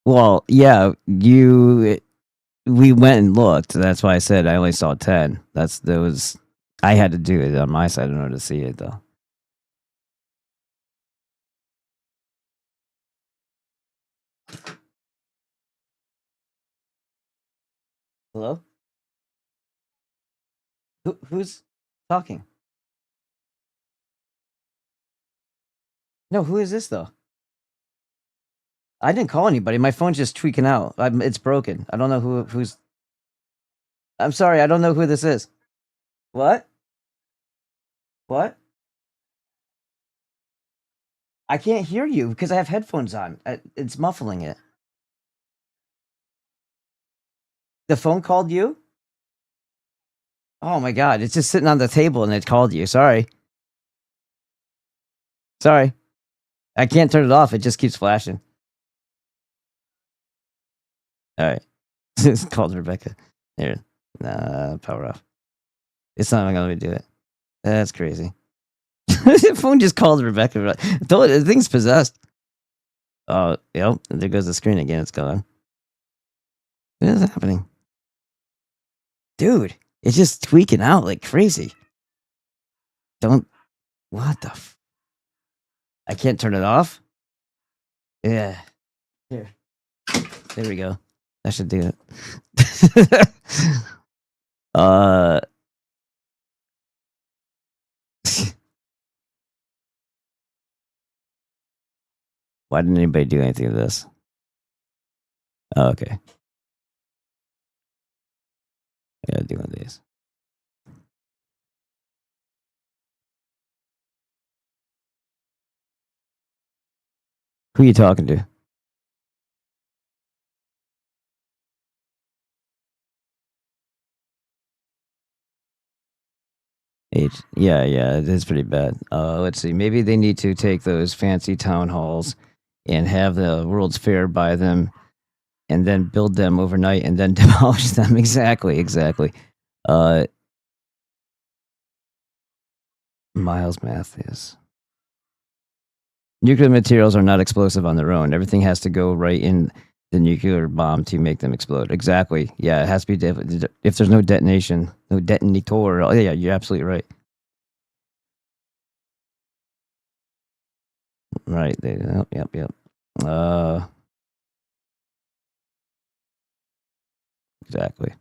Well, yeah, we went and looked. That's why I said I only saw 10. I had to do it on my side in order to see it, though. Hello? Who's talking? No, who is this, though? I didn't call anybody. My phone's just tweaking out. It's broken. I don't know who's. I'm sorry. I don't know who this is. What? What? I can't hear you because I have headphones on. It's muffling it. The phone called you? Oh my god! It's just sitting on the table and it called you. Sorry. Sorry. I can't turn it off. It just keeps flashing. All right. It's called Rebecca. Here. Power off. It's not even gonna let me do it. That's crazy. The phone just called Rebecca. The thing's possessed. Oh, yep. There goes the screen again. It's gone. What is happening? Dude, it's just tweaking out like crazy. What the I can't turn it off? Yeah. Here. There we go. That should do it. Why didn't anybody do anything to this? Oh, okay. I gotta do one of these. Who are you talking to? Yeah, it is pretty bad. Let's see. Maybe they need to take those fancy town halls and have the World's Fair buy them and then build them overnight and then demolish them. Exactly. Miles Matthews. Nuclear materials are not explosive on their own. Everything has to go right in the nuclear bomb to make them explode. Exactly. Yeah, it has to be. If there's no detonation, no detonator. Oh, yeah, you're absolutely right. Right. Yep. Exactly.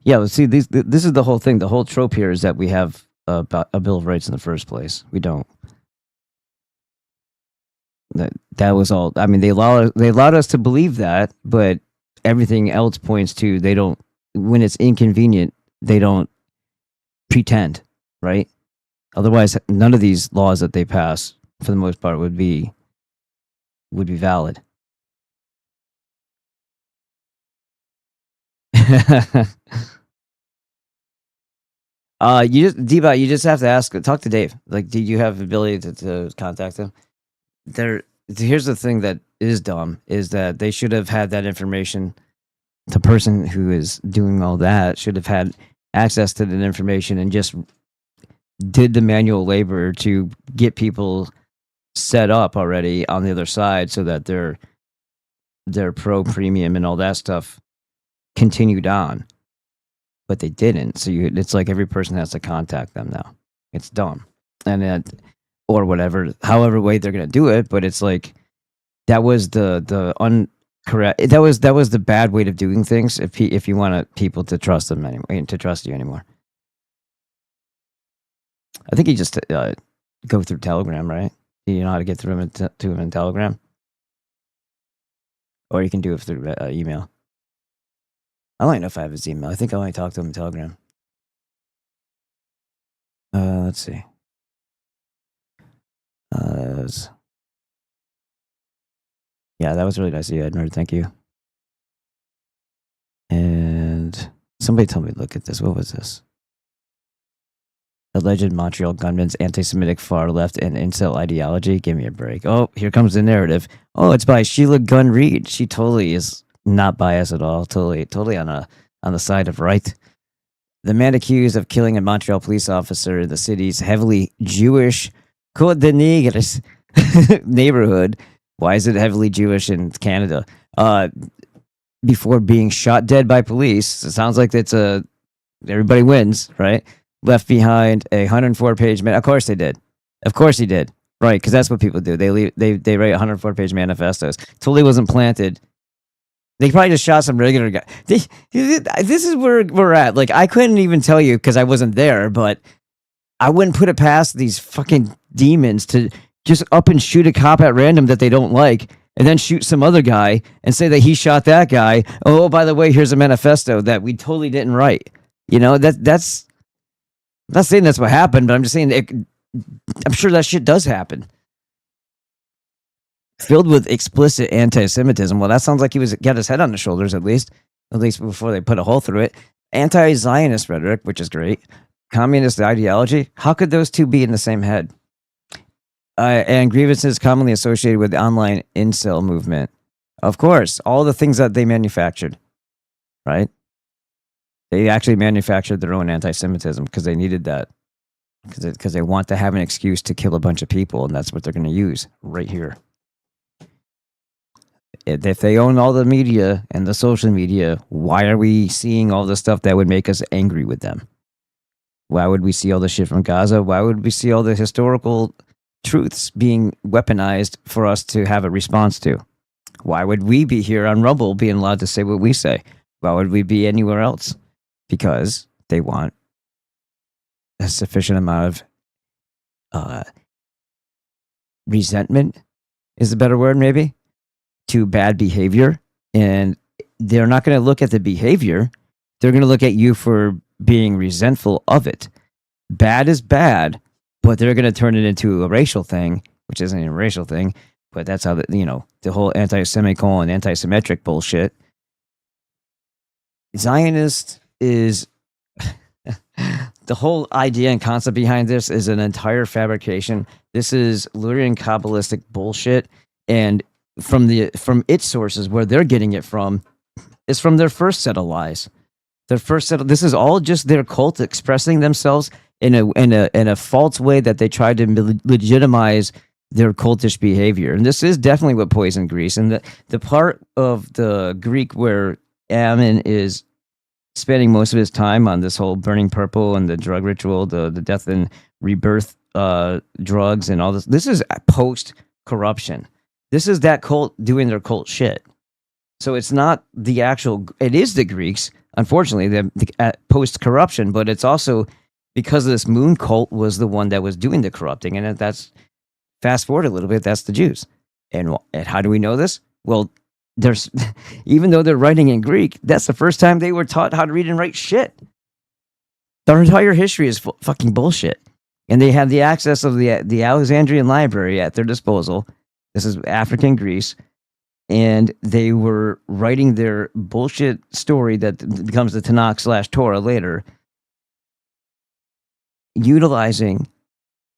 Yeah. Let's see. This is the whole thing. The whole trope here is that we have a Bill of Rights in the first place. We don't. That was all. I mean, they allowed us to believe that, but everything else points to they don't. When it's inconvenient, they don't pretend, right? Otherwise, none of these laws that they pass, for the most part, would be valid. You just have to talk to Dave. Like, do you have the ability to contact him? Here's the thing that is dumb is that they should have had that information. The person who is doing all that should have had access to that information and just did the manual labor to get people set up already on the other side so that their pro premium and all that stuff continued on. But they didn't. So it's like every person has to contact them now. It's dumb. And or whatever, however way they're going to do it, but it's like that was the incorrect. That was the bad way of doing things. If you want people to trust them anymore, to trust you anymore, I think you just go through Telegram, right? You know how to get through him to him in Telegram, or you can do it through email. I don't even know if I have his email. I think I only talked to him in Telegram. Let's see. Yeah, that was really nice of you, Edward. Thank you. And somebody told me to look at this. What was this? Alleged Montreal gunman's anti-Semitic far left and incel ideology. Give me a break. Oh, here comes the narrative. Oh, it's by Sheila Gunn Reid. She totally is not biased at all. Totally on the side of right. The man accused of killing a Montreal police officer in the city's heavily Jewish Côte de Nègres neighborhood. Why is it heavily Jewish in Canada? Before being shot dead by police. It sounds like it's everybody wins, right? Left behind a 104-page man. Of course they did. Of course he did. Right, because that's what people do. They write 104-page manifestos. Totally wasn't planted. They probably just shot some regular guy. This is where we're at. Like, I couldn't even tell you because I wasn't there, but I wouldn't put it past these fucking demons to just up and shoot a cop at random that they don't like, and then shoot some other guy and say that he shot that guy. Oh, by the way, here's a manifesto that we totally didn't write. You know, that's. I'm not saying that's what happened, but I'm just saying I'm sure that shit does happen. Filled with explicit anti-Semitism. Well, that sounds like he got his head on his shoulders, at least before they put a hole through it. Anti-Zionist rhetoric, which is great. Communist ideology. How could those two be in the same head? And grievances commonly associated with the online incel movement. Of course, all the things that they manufactured, right? They actually manufactured their own anti-Semitism because they needed that. Because they want to have an excuse to kill a bunch of people, and that's what they're going to use right here. If they own all the media and the social media, why are we seeing all the stuff that would make us angry with them? Why would we see all the shit from Gaza? Why would we see all the historical truths being weaponized for us to have a response to? Why would we be here on Rumble being allowed to say what we say? Why would we be anywhere else? Because they want a sufficient amount of resentment is a better word, maybe, to bad behavior. And they're not going to look at the behavior. They're going to look at you for being resentful of it. Bad is bad, but they're going to turn it into a racial thing, which isn't even a racial thing. But that's how the whole anti-semicolon, anti-symmetric bullshit. Zionist is the whole idea and concept behind this is an entire fabrication. This is Lurian Kabbalistic bullshit, and from its sources, where they're getting it from, is from their first set of lies. This is all just their cult expressing themselves in a false way that they tried to legitimize their cultish behavior. And this is definitely what poisoned Greece. And the part of the Greek where Ammon is spending most of his time on this whole burning purple and the drug ritual, the death and rebirth drugs and all this. This is post-corruption. This is that cult doing their cult shit. So it's not the actual, it is the Greeks, unfortunately, the post-corruption, but it's also because of this moon cult was the one that was doing the corrupting. And that's, fast forward a little bit, that's the Jews. And how do we know this? Well, there's, even though they're writing in Greek, that's the first time they were taught how to read and write shit. Their entire history is fucking bullshit. And they had the access of the Alexandrian library at their disposal. This is African Greece. And they were writing their bullshit story that becomes the Tanakh/Torah later, utilizing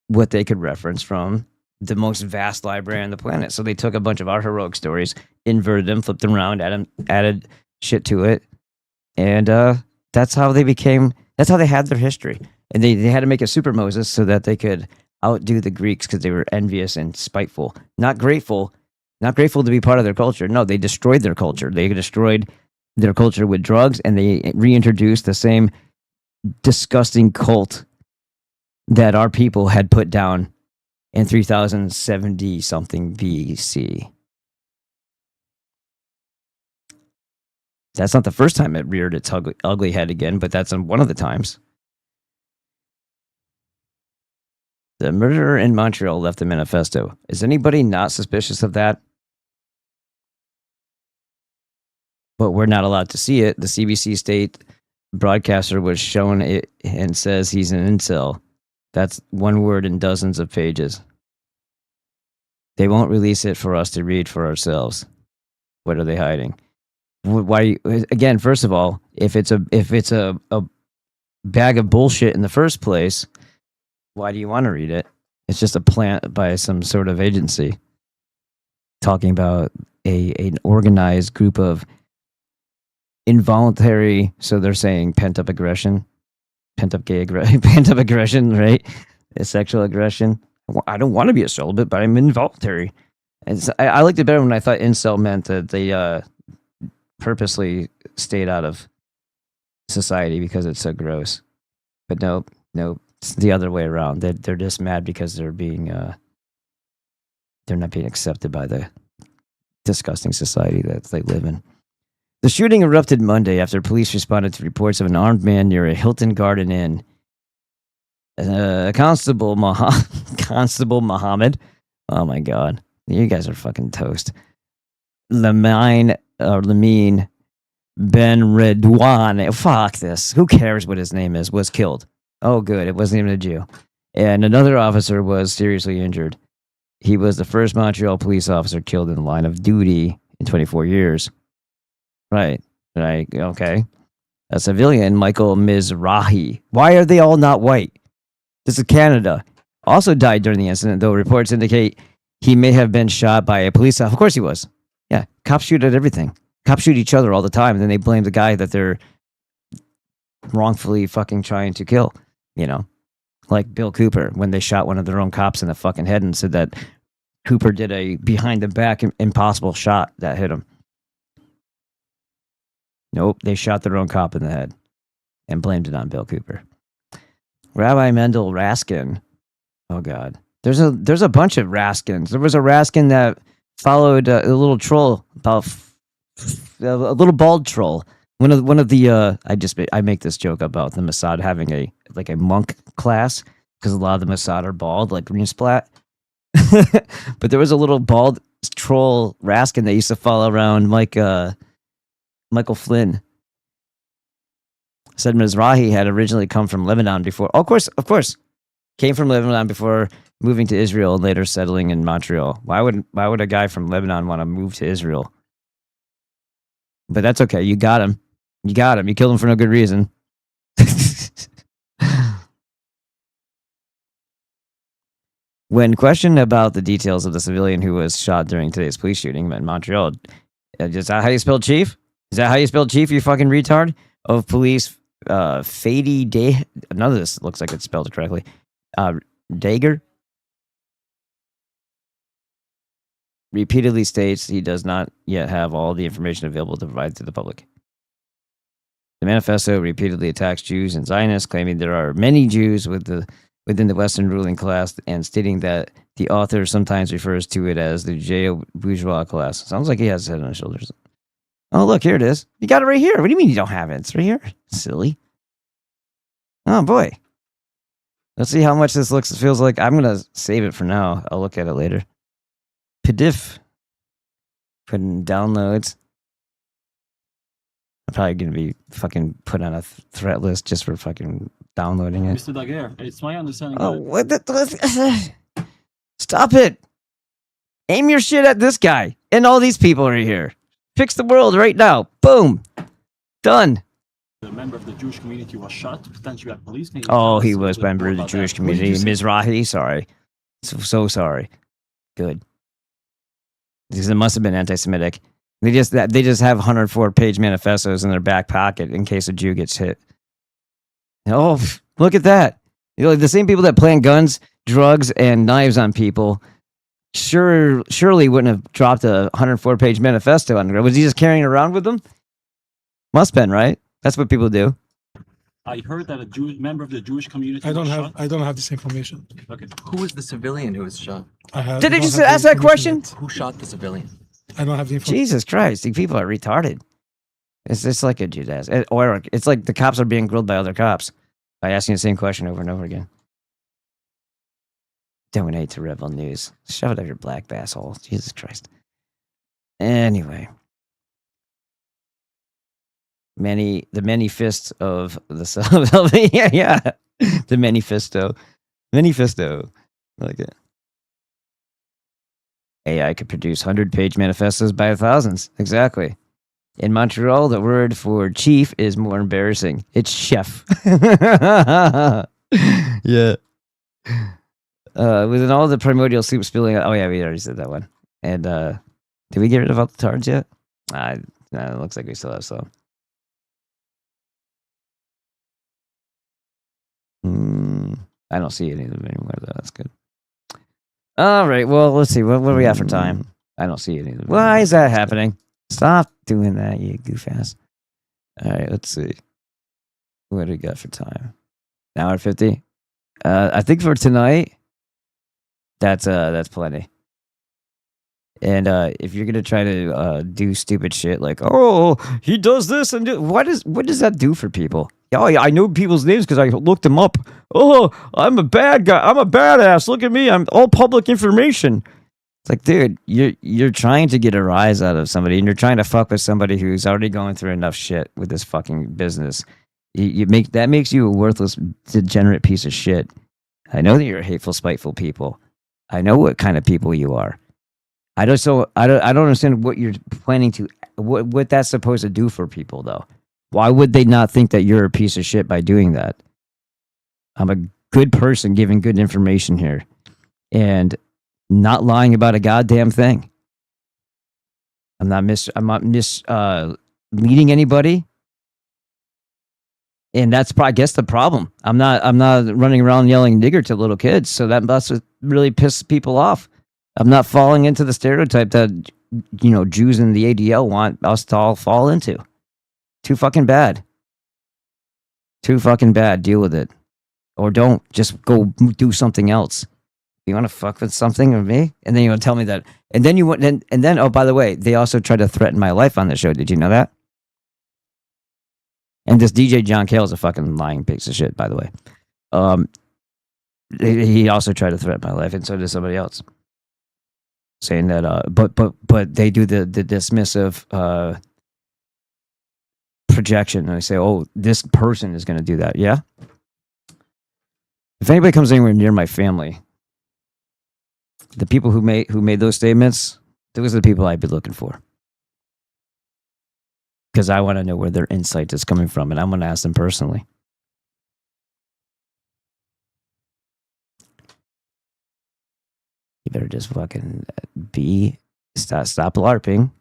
what they could reference from the most vast library on the planet. So they took a bunch of our heroic stories, inverted them, flipped them around, added shit to it. And that's how they had their history. And they had to make a super Moses so that they could outdo the Greeks because they were envious and spiteful. Not grateful to be part of their culture. No, they destroyed their culture. They destroyed their culture with drugs, and they reintroduced the same disgusting cult that our people had put down in 3070 something BC. That's not the first time it reared its ugly head again, but that's one of the times. The murderer in Montreal left a manifesto. Is anybody not suspicious of that? But we're not allowed to see it. The CBC state broadcaster was shown it and says he's an incel. That's one word in dozens of pages. They won't release it for us to read for ourselves. What are they hiding? Why? Again, first of all, if it's a bag of bullshit in the first place, why do you want to read it? It's just a plant by some sort of agency talking about an organized group of involuntary. So they're saying pent up aggression, pent up aggression, right? Sexual aggression. I don't want to be a celibate, but I'm involuntary. And I liked it better when I thought incel meant that they purposely stayed out of society because it's so gross. But nope, it's the other way around. They're just mad because they're not being accepted by the disgusting society that they live in. The shooting erupted Monday after police responded to reports of an armed man near a Hilton Garden Inn. Constable Muhammad. Oh my God, you guys are fucking toast. Lamine Ben Redwan. Fuck this. Who cares what his name is? Was killed. Oh, good. It wasn't even a Jew. And another officer was seriously injured. He was the first Montreal police officer killed in the line of duty in 24 years. Right. Okay. A civilian, Michael Mizrahi. Why are they all not white? This is Canada. Also died during the incident, though reports indicate he may have been shot by a police officer. Of course he was. Yeah. Cops shoot at everything. Cops shoot each other all the time, and then they blame the guy that they're wrongfully fucking trying to kill. You know, like Bill Cooper, when they shot one of their own cops in the fucking head and said that Cooper did a behind the back impossible shot that hit him. Nope, they shot their own cop in the head and blamed it on Bill Cooper. Rabbi Mendel Raskin. Oh God, there's a bunch of Raskins. There was a Raskin that followed a little troll, about a little bald troll. One of the I make this joke about the Mossad having a monk class because a lot of the Mossad are bald, like green splat. But there was a little bald troll Raskin that used to follow around Michael Flynn. Said Mizrahi had originally come from Lebanon before. Oh, of course, came from Lebanon before moving to Israel and later settling in Montreal. Why would a guy from Lebanon want to move to Israel? But that's okay. You got him. You killed him for no good reason. When questioned about the details of the civilian who was shot during today's police shooting in Montreal, is that how you spell chief? Is that how you spell chief, you fucking retard? Of police, Fady Day. None of this looks like it's spelled correctly. Dager repeatedly states he does not yet have all the information available to provide to the public. The manifesto repeatedly attacks Jews and Zionists, claiming there are many Jews within the Western ruling class, and stating that the author sometimes refers to it as the Judeo-bourgeois class. Sounds like he has his head on his shoulders. Oh, look, here it is. You got it right here. What do you mean you don't have it? It's right here. Silly. Oh, boy. Let's see how much this feels like. I'm going to save it for now. I'll look at it later. PDF. Put in downloads. I'm probably going to be fucking put on a threat list just for fucking downloading it. Mr. Daguerre, it's my understanding. Oh, what Stop it. Aim your shit at this guy and all these people right here. Fix the world right now. Boom. Done. The member of the Jewish community was shot, potentially at police. Oh, he was a member of the Jewish community. Mizrahi, sorry. So sorry. Good. Because it must have been anti-Semitic. They just have 104-page manifestos in their back pocket in case a Jew gets hit. Oh, look at that. The same people that plant guns, drugs, and knives on people surely wouldn't have dropped a 104-page manifesto on the ground. Was he just carrying it around with them? Must have been, right? That's what people do. I heard that a member of the Jewish community I don't have this information. Okay. Who was the civilian who was shot? Did they just ask that question? Who shot the civilian? I don't have the information. Jesus Christ, these people are retarded. It's just like a Judas. Or it's like the cops are being grilled by other cops by asking the same question over and over again. Donate to Rebel News. Shove it up your black asshole. Jesus Christ. Anyway. The many fists of the yeah. The manifesto. I like it. AI could produce 100-page manifestos by thousands. Exactly. In Montreal, the word for chief is more embarrassing. It's chef. Yeah. Within all the primordial soup spilling. Oh yeah, we already said that one. And did we get rid of all the tards yet? No, it looks like we still have some. I don't see any of them anymore though. That's good. All right. Well, let's see. What do we have for time? I don't see any of them. Why is that happening? Stop doing that, you goof ass. All right. Let's see. What do we got for time? An hour 50. I think for tonight, that's plenty. And if you're gonna try to do stupid shit like, oh, he does this and what does that do for people? Oh, yeah, I know people's names because I looked them up. Oh, I'm a bad guy. I'm a badass. Look at me. I'm all public information. It's like, dude, you're trying to get a rise out of somebody, and you're trying to fuck with somebody who's already going through enough shit with this fucking business. That makes you a worthless, degenerate piece of shit. I know that you're hateful, spiteful people. I know what kind of people you are. I don't understand what you're planning to, what that's supposed to do for people, though. Why would they not think that you're a piece of shit by doing that? I'm a good person giving good information here and not lying about a goddamn thing. I'm not misleading anybody. And that's, I guess, the problem. I'm not running around yelling nigger to little kids, so that must really piss people off. I'm not falling into the stereotype that, Jews in the ADL want us to all fall into. Too fucking bad. Too fucking bad. Deal with it. Or don't. Just go do something else. You want to fuck with something with me? And then you want to tell me that. And then oh, by the way, they also tried to threaten my life on the show. Did you know that? And this DJ John Cale is a fucking lying piece of shit, by the way. He also tried to threaten my life, and so did somebody else. Saying that, but they do the dismissive projection, and they say, "Oh, this person is going to do that." Yeah. If anybody comes anywhere near my family, the people who made those statements, those are the people I'd be looking for, because I want to know where their insight is coming from, and I'm going to ask them personally. You better just fucking stop LARPing.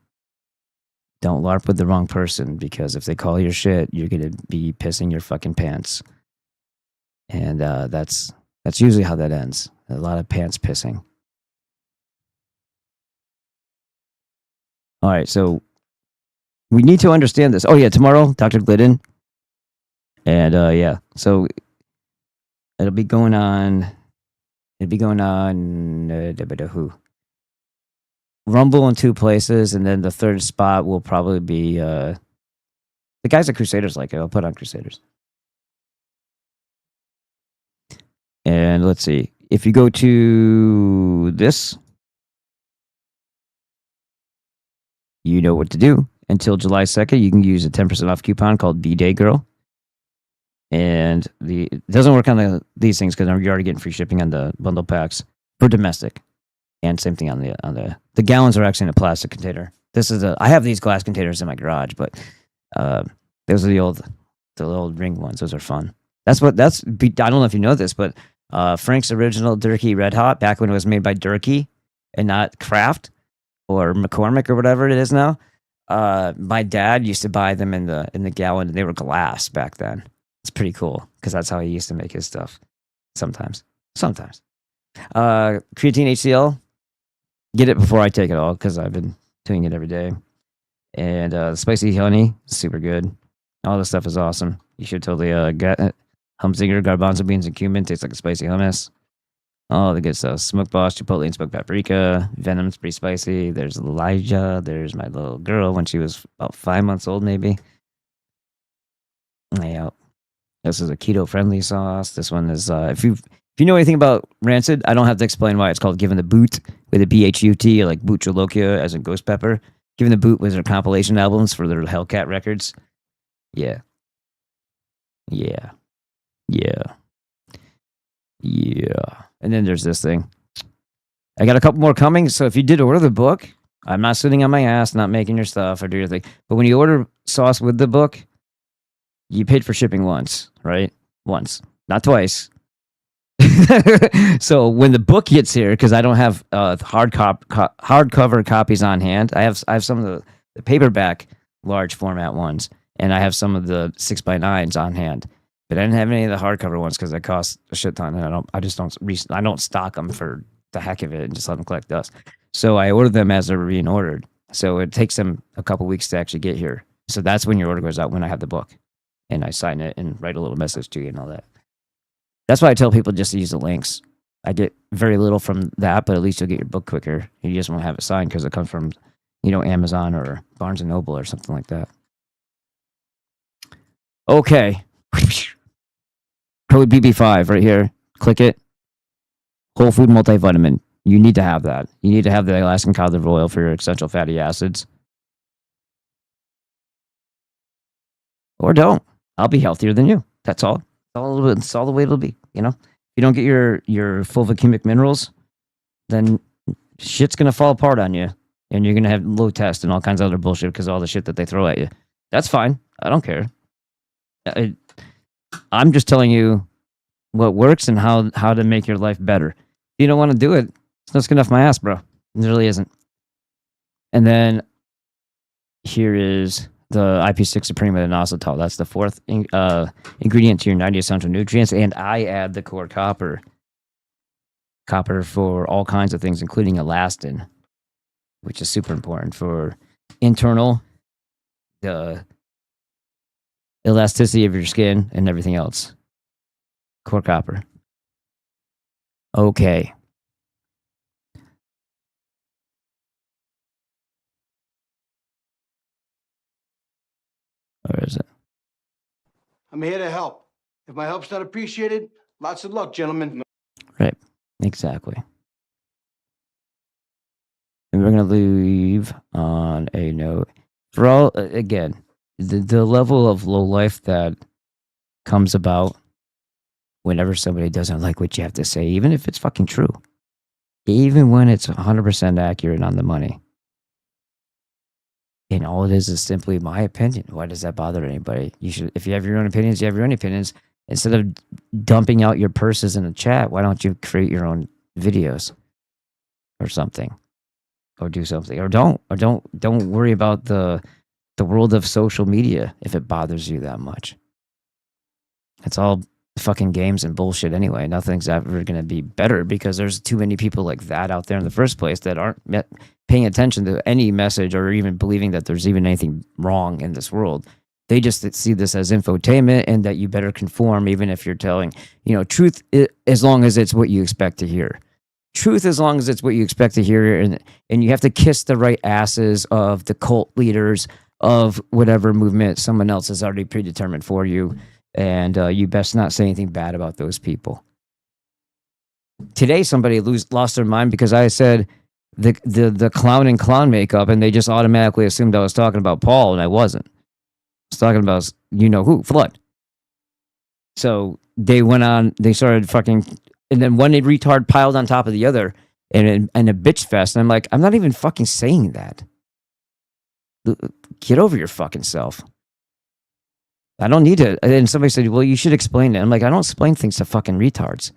Don't LARP with the wrong person, because if they call your shit, you're gonna be pissing your fucking pants. And that's usually how that ends. A lot of pants pissing. All right, so we need to understand this. Oh yeah, tomorrow, Dr. Glidden. And yeah, so it'll be going on. Rumble in 2 places, and then the third spot will probably be the guys at Crusaders like it. I'll put on Crusaders. And let's see. If you go to this, you know what to do. Until July 2nd, you can use a 10% off coupon called B-Day Girl. And it doesn't work on these things because you're already getting free shipping on the bundle packs for domestic. And same thing on the gallons are actually in a plastic container. I have these glass containers in my garage, but those are the old ring ones. Those are fun. I don't know if you know this, but Frank's original Durkee Red Hot, back when it was made by Durkee and not Kraft or McCormick or whatever it is now. My dad used to buy them in the gallon, and they were glass back then. It's pretty cool because that's how he used to make his stuff. Sometimes. Creatine HCl. Get it before I take it all because I've been doing it every day. And spicy honey, super good. All this stuff is awesome. You should totally get it. Humzinger, garbanzo beans, and cumin tastes like a spicy hummus. All the good stuff. Smoked boss, chipotle, and smoked paprika. Venom's pretty spicy. There's Elijah. There's my little girl when she was about 5 months old, maybe. Yeah. This is a keto-friendly sauce. This one is, if you know anything about Rancid, I don't have to explain why it's called Given the Boot with a B-H-U-T, like Butcholokia as in Ghost Pepper. Given the Boot was their compilation albums for their Hellcat records. Yeah. And then there's this thing. I got a couple more coming. So if you did order the book, I'm not sitting on my ass, not making your stuff or do your thing. But when you order sauce with the book, you paid for shipping once, right? Once, not twice. So when the book gets here, because I don't have hardcover copies on hand, I have some of the paperback large format ones, and I have some of the 6x9s on hand. But I didn't have any of the hardcover ones because they cost a shit ton, and I don't stock them for the heck of it and just let them collect dust. So I ordered them as they're being ordered. So it takes them a couple weeks to actually get here. So that's when your order goes out, when I have the book, and I sign it and write a little message to you and all that. That's why I tell people just to use the links. I get very little from that, but at least you'll get your book quicker. You just won't have it signed because it comes from, Amazon or Barnes & Noble or something like that. Okay. Code BB5 right here. Click it. Whole food multivitamin. You need to have that. You need to have the Alaskan cod liver oil for your essential fatty acids. Or don't. I'll be healthier than you. That's all. It's all the way it'll be. If you don't get your Fulvic-Humic minerals, then shit's gonna fall apart on you, and you're gonna have low test and all kinds of other bullshit because of all the shit that they throw at you. That's fine. I don't care. I'm just telling you what works and how to make your life better. If you don't want to do it, it's not good off my ass, bro. It really isn't. And then here is the IP6 Supreme with inositol. That's the fourth ingredient to your 90 essential nutrients. And I add the core copper. Copper for all kinds of things, including elastin, which is super important for internal, the elasticity of your skin and everything else. Core copper. Okay. Where is it? I'm here to help. If my help's not appreciated, lots of luck, gentlemen. Right. Exactly. And we're going to leave on a note. For all, again, the level of low life that comes about whenever somebody doesn't like what you have to say, even if it's fucking true, even when it's 100% accurate on the money. And all it is simply my opinion. Why does that bother anybody? You should, if you have your own opinions, you have your own opinions. Instead of dumping out your purses in the chat, why don't you create your own videos or something, or do something, or don't worry about the world of social media if it bothers you that much. It's all fucking games and bullshit anyway. Nothing's ever going to be better because there's too many people like that out there in the first place that aren't paying attention to any message or even believing that there's even anything wrong in this world. They just see this as infotainment and that you better conform even if you're telling, truth as long as it's what you expect to hear. Truth as long as it's what you expect to hear, and you have to kiss the right asses of the cult leaders of whatever movement someone else has already predetermined for you. And you best not say anything bad about those people. Today, somebody lost their mind because I said the clown in clown makeup, and they just automatically assumed I was talking about Paul, and I wasn't. I was talking about who, Flood. So they went on. They started fucking, and then one retard piled on top of the other, and a bitch fest. And I'm like, I'm not even fucking saying that. Get over your fucking self. I don't need to. And somebody said, well, you should explain it. I'm like, I don't explain things to fucking retards.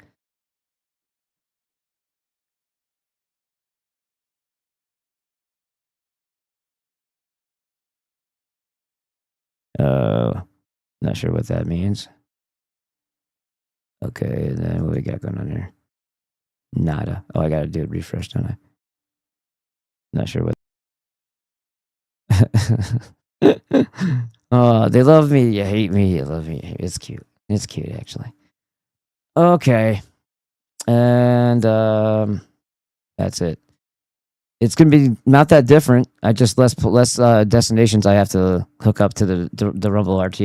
Not sure what that means. Okay, and then what we got going on here? Nada. Oh, I gotta do it refresh, don't I? Not sure what. Oh, they love me, you hate me, you love me. It's cute. It's cute, actually. Okay. And that's it. It's gonna be not that different. I just less destinations I have to hook up to the Rumble RTM.